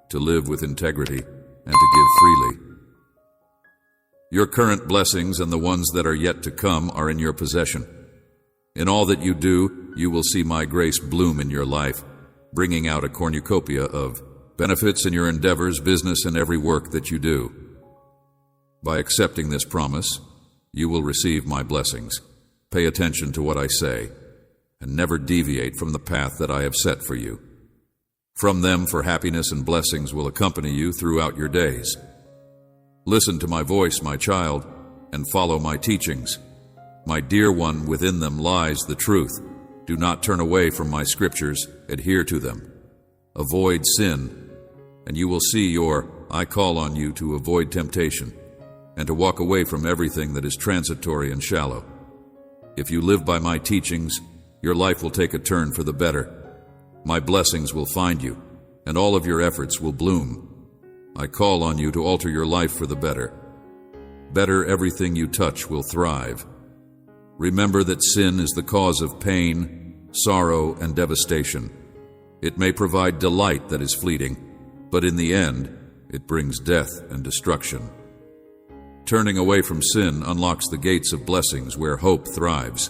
to live with integrity and to give freely. Your current blessings and the ones that are yet to come are in your possession. In all that you do, you will see my grace bloom in your life, bringing out a cornucopia of benefits in your endeavors, business, and every work that you do. By accepting this promise, you will receive my blessings. Pay attention to what I say, and never deviate from the path that I have set for you. From them, for happiness and blessings will accompany you throughout your days. Listen to my voice, my child, and follow my teachings. My dear one, within them lies the truth. Do not turn away from my scriptures, adhere to them. Avoid sin, and you will see I call on you to avoid temptation, and to walk away from everything that is transitory and shallow. If you live by my teachings, your life will take a turn for the better. My blessings will find you, and all of your efforts will bloom. I call on you to alter your life for the better. Better, everything you touch will thrive. Remember that sin is the cause of pain, sorrow, and devastation. It may provide delight that is fleeting, but in the end, it brings death and destruction. Turning away from sin unlocks the gates of blessings where hope thrives.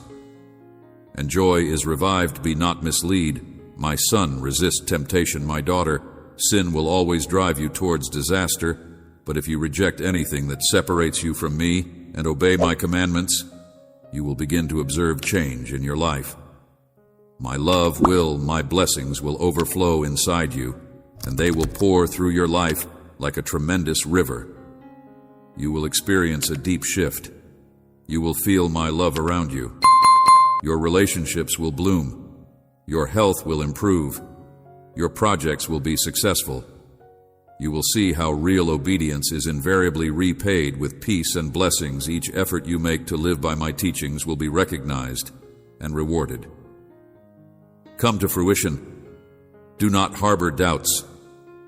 And joy is revived. Be not misled. My son, resist temptation. My daughter, sin will always drive you towards disaster, but if you reject anything that separates you from me and obey my commandments, you will begin to observe change in your life. My love my blessings will overflow inside you, and they will pour through your life like a tremendous river. You will experience a deep shift. You will feel my love around you. Your relationships will bloom. Your health will improve. Your projects will be successful. You will see how real obedience is invariably repaid with peace and blessings. Each effort you make to live by my teachings will be recognized and rewarded. Come to fruition. Do not harbor doubts.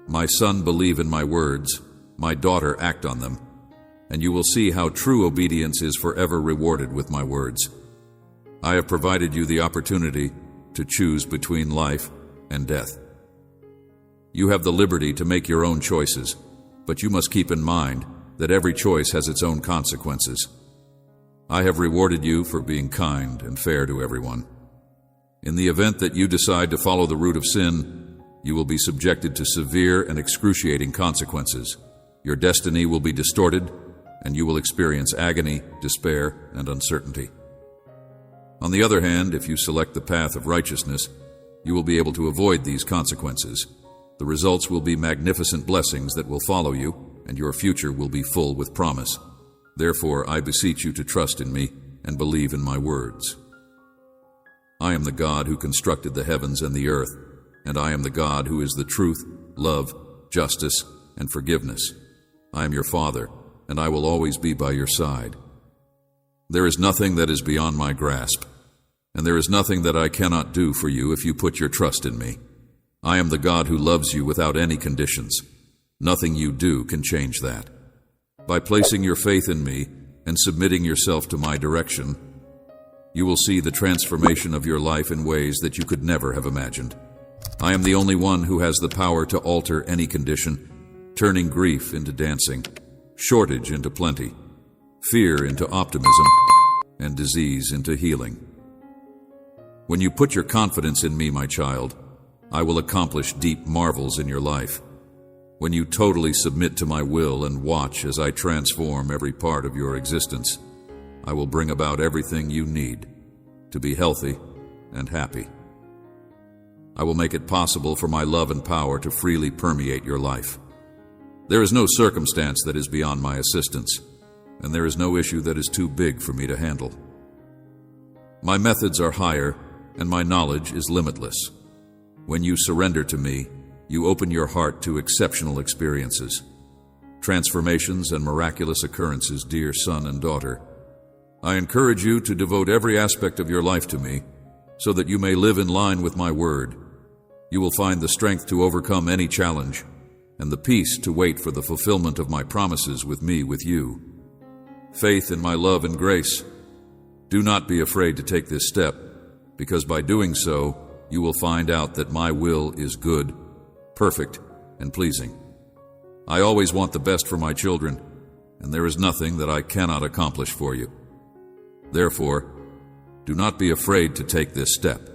My son, believe in my words. My daughter, act on them. And you will see how true obedience is forever rewarded with my words. I have provided you the opportunity to choose between life and death. You have the liberty to make your own choices, but you must keep in mind that every choice has its own consequences. I have rewarded you for being kind and fair to everyone. In the event that you decide to follow the route of sin, you will be subjected to severe and excruciating consequences. Your destiny will be distorted, and you will experience agony, despair, and uncertainty. On the other hand, if you select the path of righteousness, you will be able to avoid these consequences. The results will be magnificent blessings that will follow you, and your future will be full with promise. Therefore, I beseech you to trust in me and believe in my words. I am the God who constructed the heavens and the earth, and I am the God who is the truth, love, justice, and forgiveness. I am your Father, and I will always be by your side. There is nothing that is beyond my grasp, and there is nothing that I cannot do for you if you put your trust in me. I am the God who loves you without any conditions. Nothing you do can change that. By placing your faith in me and submitting yourself to my direction, you will see the transformation of your life in ways that you could never have imagined. I am the only one who has the power to alter any condition, turning grief into dancing, shortage into plenty, fear into optimism, and disease into healing. When you put your confidence in me, my child, I will accomplish deep marvels in your life. When you totally submit to my will and watch as I transform every part of your existence, I will bring about everything you need to be healthy and happy. I will make it possible for my love and power to freely permeate your life. There is no circumstance that is beyond my assistance, and there is no issue that is too big for me to handle. My methods are higher, and my knowledge is limitless. When you surrender to me, you open your heart to exceptional experiences, transformations, and miraculous occurrences, dear son and daughter. I encourage you to devote every aspect of your life to me, so that you may live in line with my word. You will find the strength to overcome any challenge, and the peace to wait for the fulfillment of my promises with me, with you. Faith in my love and grace. Do not be afraid to take this step, because by doing so, you will find out that my will is good, perfect, and pleasing. I always want the best for my children, and there is nothing that I cannot accomplish for you. Therefore, do not be afraid to take this step.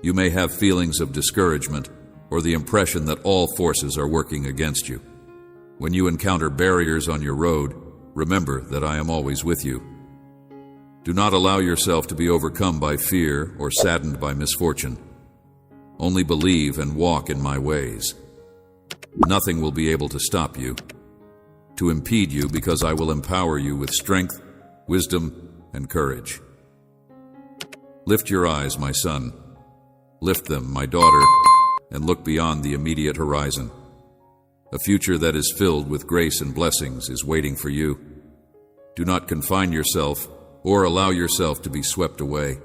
You may have feelings of discouragement or the impression that all forces are working against you. When you encounter barriers on your road, remember that I am always with you. Do not allow yourself to be overcome by fear or saddened by misfortune. Only believe and walk in my ways. Nothing will be able to stop you, to impede you, because I will empower you with strength, wisdom, and courage. Lift your eyes, my son. Lift them, my daughter, and look beyond the immediate horizon. A future that is filled with grace and blessings is waiting for you. Do not confine yourself or allow yourself to be swept away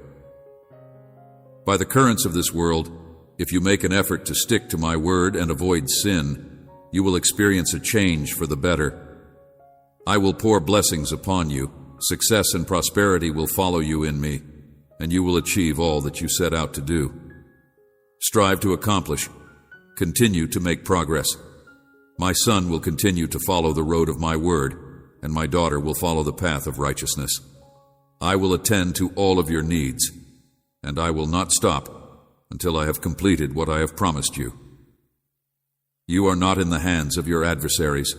by the currents of this world. If you make an effort to stick to my word and avoid sin, you will experience a change for the better. I will pour blessings upon you. Success and prosperity will follow you in me, and you will achieve all that you set out to do. Strive to accomplish. Continue to make progress. My son will continue to follow the road of my word, and my daughter will follow the path of righteousness. I will attend to all of your needs, and I will not stop until I have completed what I have promised you. You are not in the hands of your adversaries.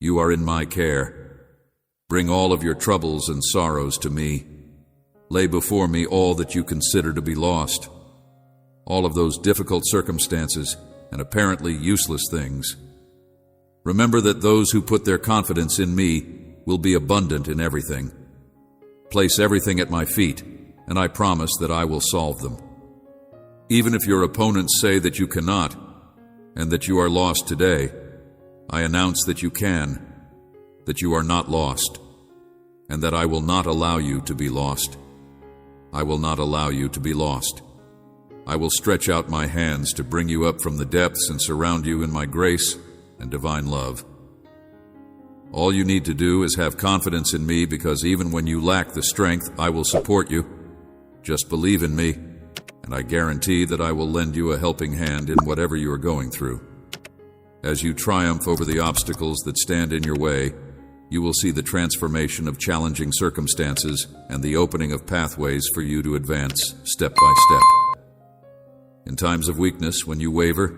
You are in my care. Bring all of your troubles and sorrows to me. Lay before me all that you consider to be lost, all of those difficult circumstances and apparently useless things. Remember that those who put their confidence in me will be abundant in everything. Place everything at my feet, and I promise that I will solve them. Even if your opponents say that you cannot, and that you are lost today, I announce that you can, that you are not lost, and that I will not allow you to be lost. I will not allow you to be lost. I will stretch out my hands to bring you up from the depths and surround you in my grace and divine love. All you need to do is have confidence in me, because even when you lack the strength, I will support you. Just believe in me, and I guarantee that I will lend you a helping hand in whatever you are going through. As you triumph over the obstacles that stand in your way, you will see the transformation of challenging circumstances and the opening of pathways for you to advance step by step. In times of weakness, when you waver,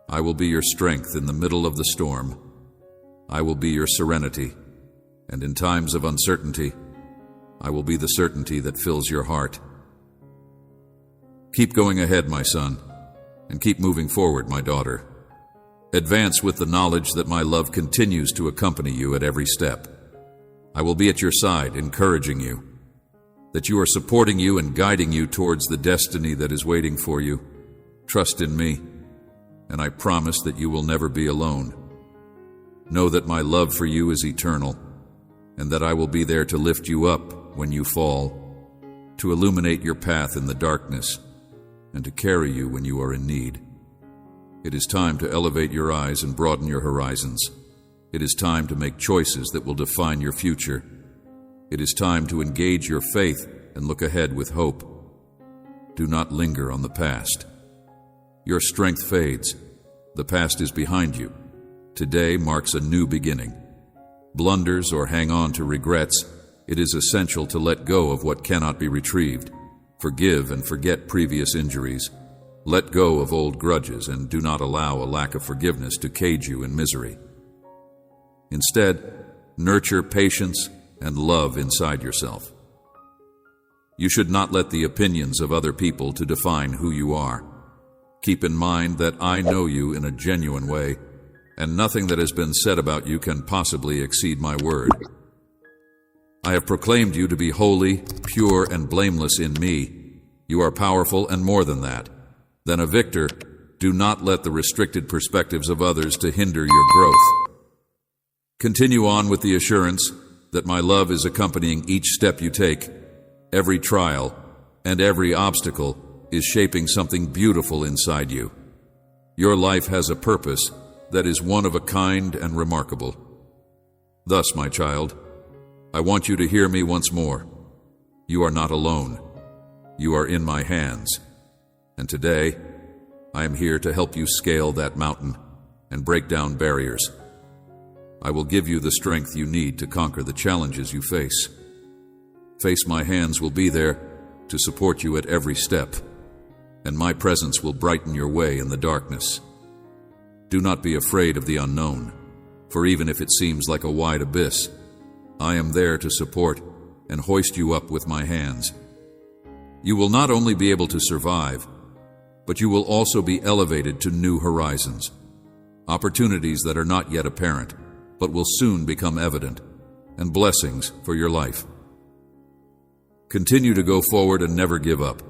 I will be your strength in the middle of the storm. I will be your serenity, and in times of uncertainty, I will be the certainty that fills your heart. Keep going ahead, my son, and keep moving forward, my daughter. Advance with the knowledge that my love continues to accompany you at every step. I will be at your side, encouraging you, that you are supporting you and guiding you towards the destiny that is waiting for you. Trust in me, and I promise that you will never be alone. Know that my love for you is eternal, and that I will be there to lift you up when you fall, to illuminate your path in the darkness, and to carry you when you are in need. It is time to elevate your eyes and broaden your horizons. It is time to make choices that will define your future. It is time to engage your faith and look ahead with hope. Do not linger on the past. Your strength fades. The past is behind you. Today marks a new beginning. Blunders or hang on to regrets, it is essential to let go of what cannot be retrieved. Forgive and forget previous injuries. Let go of old grudges and do not allow a lack of forgiveness to cage you in misery. Instead, nurture patience and love inside yourself. You should not let the opinions of other people to define who you are. Keep in mind that I know you in a genuine way, and nothing that has been said about you can possibly exceed my word. I have proclaimed you to be holy, pure, and blameless in me. You are powerful and more than that. Then a victor, do not let the restricted perspectives of others to hinder your growth. Continue on with the assurance that my love is accompanying each step you take. Every trial and every obstacle is shaping something beautiful inside you. Your life has a purpose that is one of a kind and remarkable. Thus, my child, I want you to hear me once more. You are not alone. You are in my hands, And today, I am here to help you scale that mountain and break down barriers. I will give you the strength you need to conquer the challenges you face. Face My hands will be there to support you at every step, and my presence will brighten your way in the darkness. Do not be afraid of the unknown, for even if it seems like a wide abyss, I am there to support and hoist you up with my hands. You will not only be able to survive, but you will also be elevated to new horizons, opportunities that are not yet apparent, but will soon become evident, and blessings for your life. Continue to go forward and never give up.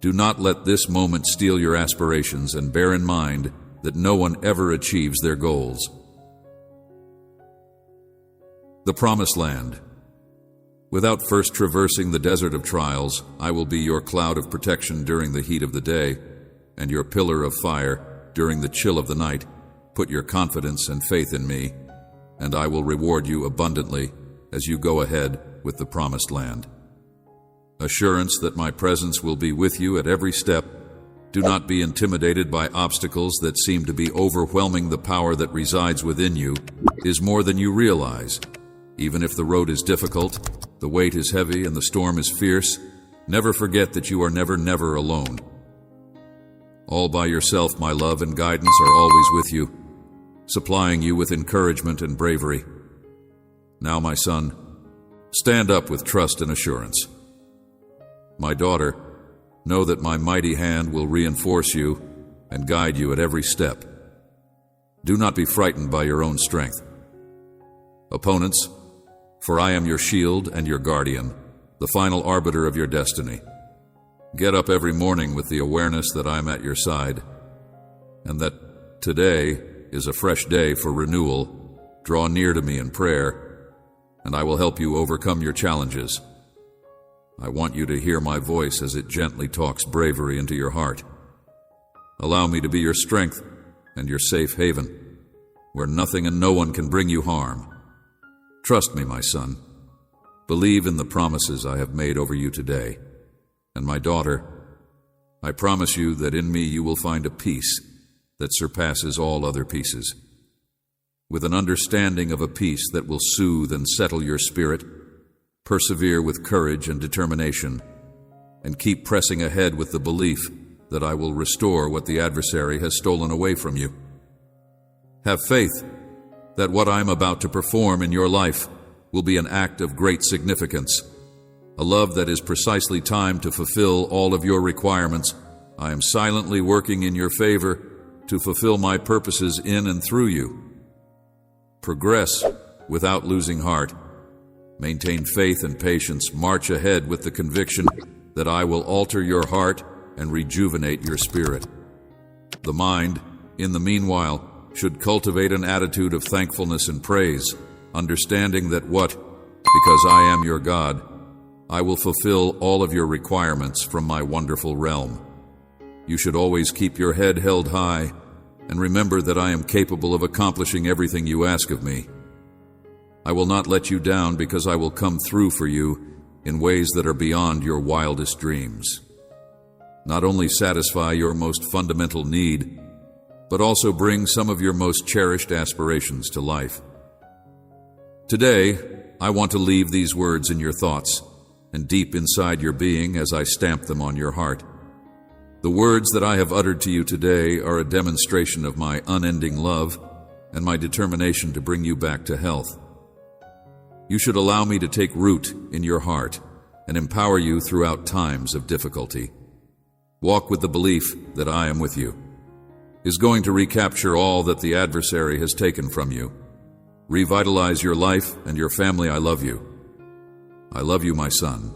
Do not let this moment steal your aspirations, and bear in mind that no one ever achieves their goals. The Promised Land. Without first traversing the desert of trials, I will be your cloud of protection during the heat of the day, and your pillar of fire during the chill of the night. Put your confidence and faith in me, and I will reward you abundantly as you go ahead with the Promised Land. Assurance that my presence will be with you at every step. Do not be intimidated by obstacles that seem to be overwhelming. The power that resides within you is more than you realize. Even if the road is difficult, the weight is heavy, and the storm is fierce, never forget that you are never alone. All by yourself, my love and guidance are always with you, supplying you with encouragement and bravery. Now, my son, stand up with trust and assurance. My daughter, know that my mighty hand will reinforce you and guide you at every step. Do not be frightened by your own strength. Opponents, for I am your shield and your guardian, the final arbiter of your destiny. Get up every morning with the awareness that I am at your side, and that today is a fresh day for renewal. Draw near to me in prayer, and I will help you overcome your challenges. I want you to hear my voice as it gently talks bravery into your heart. Allow me to be your strength and your safe haven, where nothing and no one can bring you harm. Trust me, my son. Believe in the promises I have made over you today. And my daughter, I promise you that in me you will find a peace that surpasses all other peaces. With an understanding of a peace that will soothe and settle your spirit, persevere with courage and determination, and keep pressing ahead with the belief that I will restore what the adversary has stolen away from you. Have faith that what I am about to perform in your life will be an act of great significance, a love that is precisely timed to fulfill all of your requirements. I am silently working in your favor to fulfill my purposes in and through you. Progress without losing heart. Maintain faith and patience. March ahead with the conviction that I will alter your heart and rejuvenate your spirit. The mind, in the meanwhile, should cultivate an attitude of thankfulness and praise, understanding that because I am your God, I will fulfill all of your requirements from my wonderful realm. You should always keep your head held high and remember that I am capable of accomplishing everything you ask of me. I will not let you down because I will come through for you in ways that are beyond your wildest dreams. Not only satisfy your most fundamental need, but also bring some of your most cherished aspirations to life. Today, I want to leave these words in your thoughts and deep inside your being as I stamp them on your heart. The words that I have uttered to you today are a demonstration of my unending love and my determination to bring you back to health. You should allow me to take root in your heart and empower you throughout times of difficulty. Walk with the belief that I am with you is going to recapture all that the adversary has taken from you. Revitalize your life and your family. I love you. I love you, my son.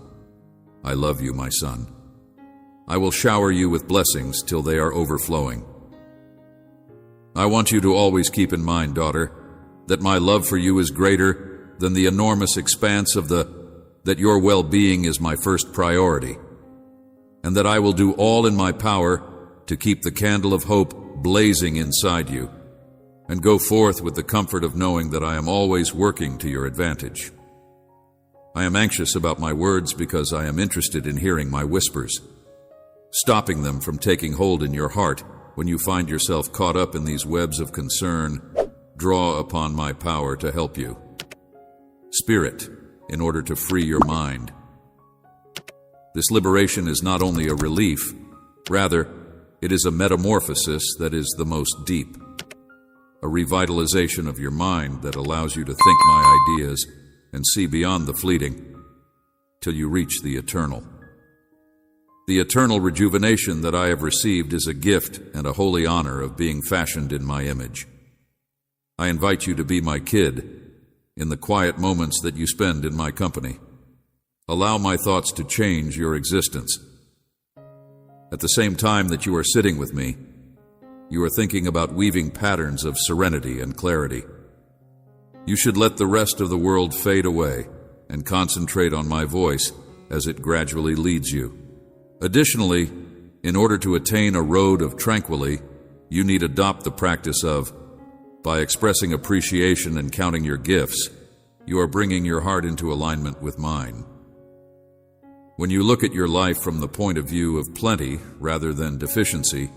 I love you, my son. I will shower you with blessings till they are overflowing. I want you to always keep in mind, daughter, that my love for you is greater than the enormous expanse of that your well-being is my first priority, and that I will do all in my power to keep the candle of hope blazing inside you, and go forth with the comfort of knowing that I am always working to your advantage. I am anxious about my words because I am interested in hearing my whispers. stopping them from taking hold in your heart. When you find yourself caught up in these webs of concern, draw upon my power to help you. Spirit, in order to free your mind. This liberation is not only a relief, rather, it is a metamorphosis that is the most deep. A revitalization of your mind that allows you to think my ideas and see beyond the fleeting till you reach the eternal. The eternal rejuvenation that I have received is a gift and a holy honor of being fashioned in my image. I invite you to be my kid in the quiet moments that you spend in my company. Allow my thoughts to change your existence. At the same time that you are sitting with me, you are thinking about weaving patterns of serenity and clarity. You should let the rest of the world fade away and concentrate on my voice as it gradually leads you. Additionally, in order to attain a road of tranquility, you need adopt the practice of, by expressing appreciation and counting your gifts, you are bringing your heart into alignment with mine. When you look at your life from the point of view of plenty rather than deficiency,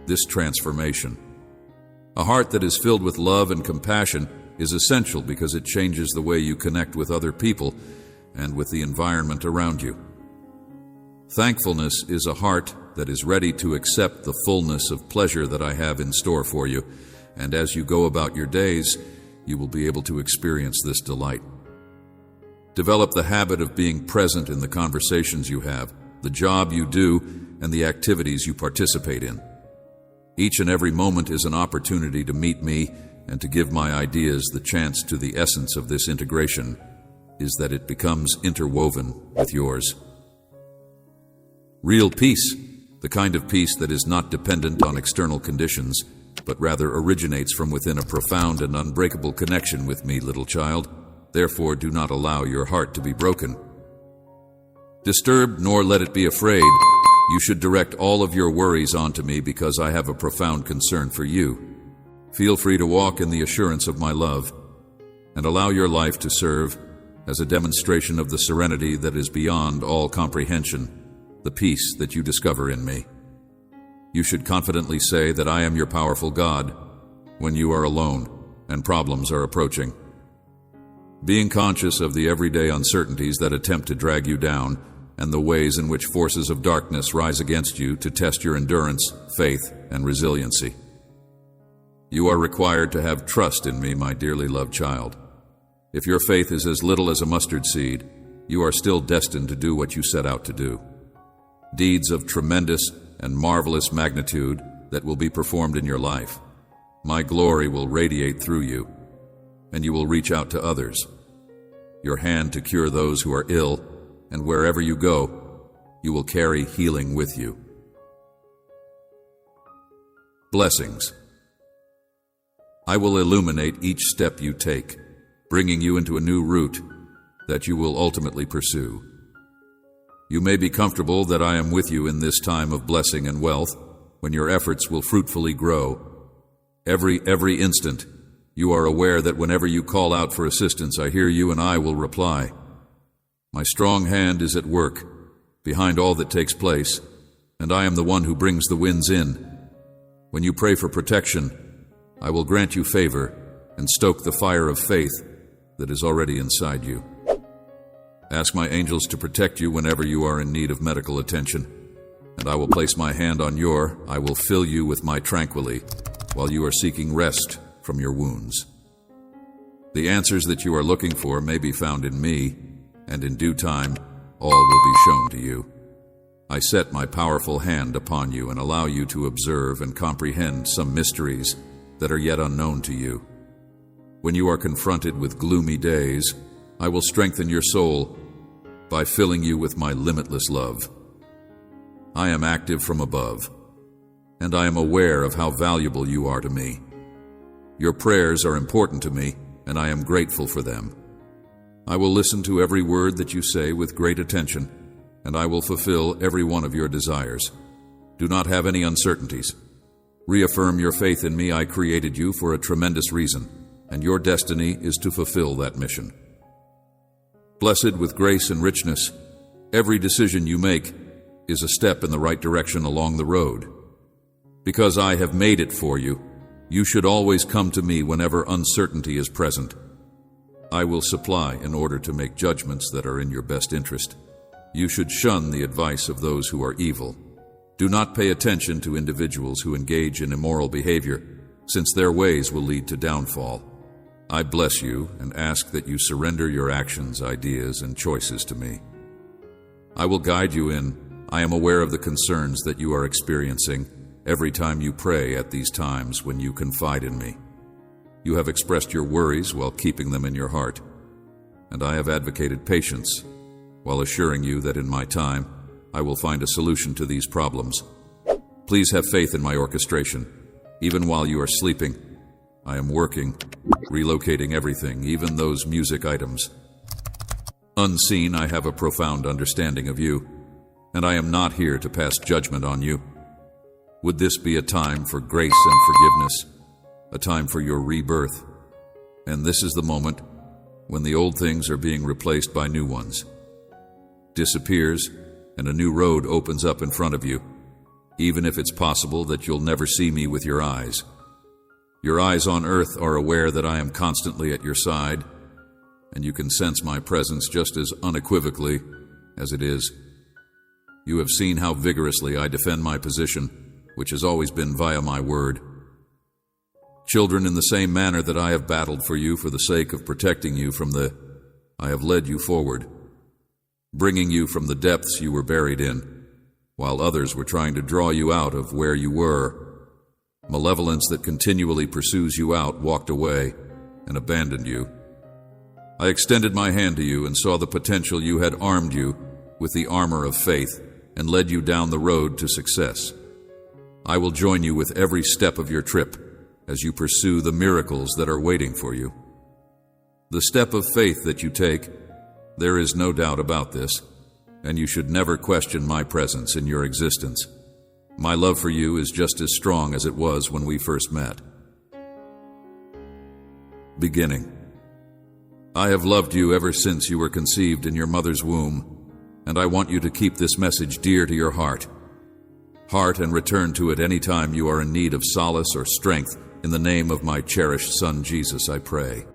this transformation. A heart that is filled with love and compassion is essential because it changes the way you connect with other people and with the environment around you. Thankfulness is a heart that is ready to accept the fullness of pleasure that I have in store for you, and as you go about your days, you will be able to experience this delight. Develop the habit of being present in the conversations you have, the job you do, and the activities you participate in. Each and every moment is an opportunity to meet me and to give my ideas the chance to. The essence of this integration is that it becomes interwoven with yours. Real peace, the kind of peace that is not dependent on external conditions, but rather originates from within a profound and unbreakable connection with me, little child. Therefore, do not allow your heart to be broken. Disturbed, nor let it be afraid. You should direct all of your worries onto me because I have a profound concern for you. Feel free to walk in the assurance of my love and allow your life to serve as a demonstration of the serenity that is beyond all comprehension, the peace that you discover in me. You should confidently say that I am your powerful God when you are alone and problems are approaching. Being conscious of the everyday uncertainties that attempt to drag you down and the ways in which forces of darkness rise against you to test your endurance, faith, and resiliency. You are required to have trust in me, my dearly loved child. If your faith is as little as a mustard seed, you are still destined to do what you set out to do. Deeds of tremendous and marvelous magnitude that will be performed in your life. My glory will radiate through you, and you will reach out to others. Your hand to cure those who are ill, and wherever you go, you will carry healing with you. Blessings. I will illuminate each step you take, bringing you into a new route that you will ultimately pursue. You may be comfortable that I am with you in this time of blessing and wealth, when your efforts will fruitfully grow. Every instant, you are aware that whenever you call out for assistance, I hear you and I will reply. My strong hand is at work, behind all that takes place, and I am the one who brings the winds in. When you pray for protection, I will grant you favor and stoke the fire of faith that is already inside you. Ask my angels to protect you whenever you are in need of medical attention, and I will place my hand on I will fill you with my tranquility while you are seeking rest from your wounds. The answers that you are looking for may be found in me, and in due time, all will be shown to you. I set my powerful hand upon you and allow you to observe and comprehend some mysteries that are yet unknown to you. When you are confronted with gloomy days, I will strengthen your soul by filling you with my limitless love. I am active from above, and I am aware of how valuable you are to me. Your prayers are important to me, and I am grateful for them. I will listen to every word that you say with great attention, and I will fulfill every one of your desires. Do not have any uncertainties. Reaffirm your faith in me. I created you for a tremendous reason, and your destiny is to fulfill that mission. Blessed with grace and richness, every decision you make is a step in the right direction along the road. Because I have made it for you, you should always come to me whenever uncertainty is present. I will supply in order to make judgments that are in your best interest. You should shun the advice of those who are evil. Do not pay attention to individuals who engage in immoral behavior, since their ways will lead to downfall. I bless you and ask that you surrender your actions, ideas, and choices to me. I will guide you in. I am aware of the concerns that you are experiencing every time you pray at these times when you confide in me. You have expressed your worries while keeping them in your heart, and I have advocated patience while assuring you that in my time, I will find a solution to these problems. Please have faith in my orchestration. Even while you are sleeping, I am working, relocating everything, even those music items. Unseen, I have a profound understanding of you, and I am not here to pass judgment on you. Would this be a time for grace and forgiveness, a time for your rebirth? And this is the moment when the old things are being replaced by new ones. Disappears, and a new road opens up in front of you, even if it's possible that you'll never see me with your eyes. Your eyes on earth are aware that I am constantly at your side, and you can sense my presence just as unequivocally as it is. You have seen how vigorously I defend my position, which has always been via my word. Children, in the same manner that I have battled for you for the sake of protecting you from I have led you forward, bringing you from the depths you were buried in, while others were trying to draw you out of where you were. Malevolence that continually pursues you out walked away and abandoned you. I extended my hand to you and saw the potential you had armed you with the armor of faith and led you down the road to success. I will join you with every step of your trip as you pursue the miracles that are waiting for you. The step of faith that you take, there is no doubt about this, and you should never question my presence in your existence. My love for you is just as strong as it was when we first met. Beginning. I have loved you ever since you were conceived in your mother's womb, and I want you to keep this message dear to your heart. And return to it any time you are in need of solace or strength. In the name of my cherished Son, Jesus, I pray.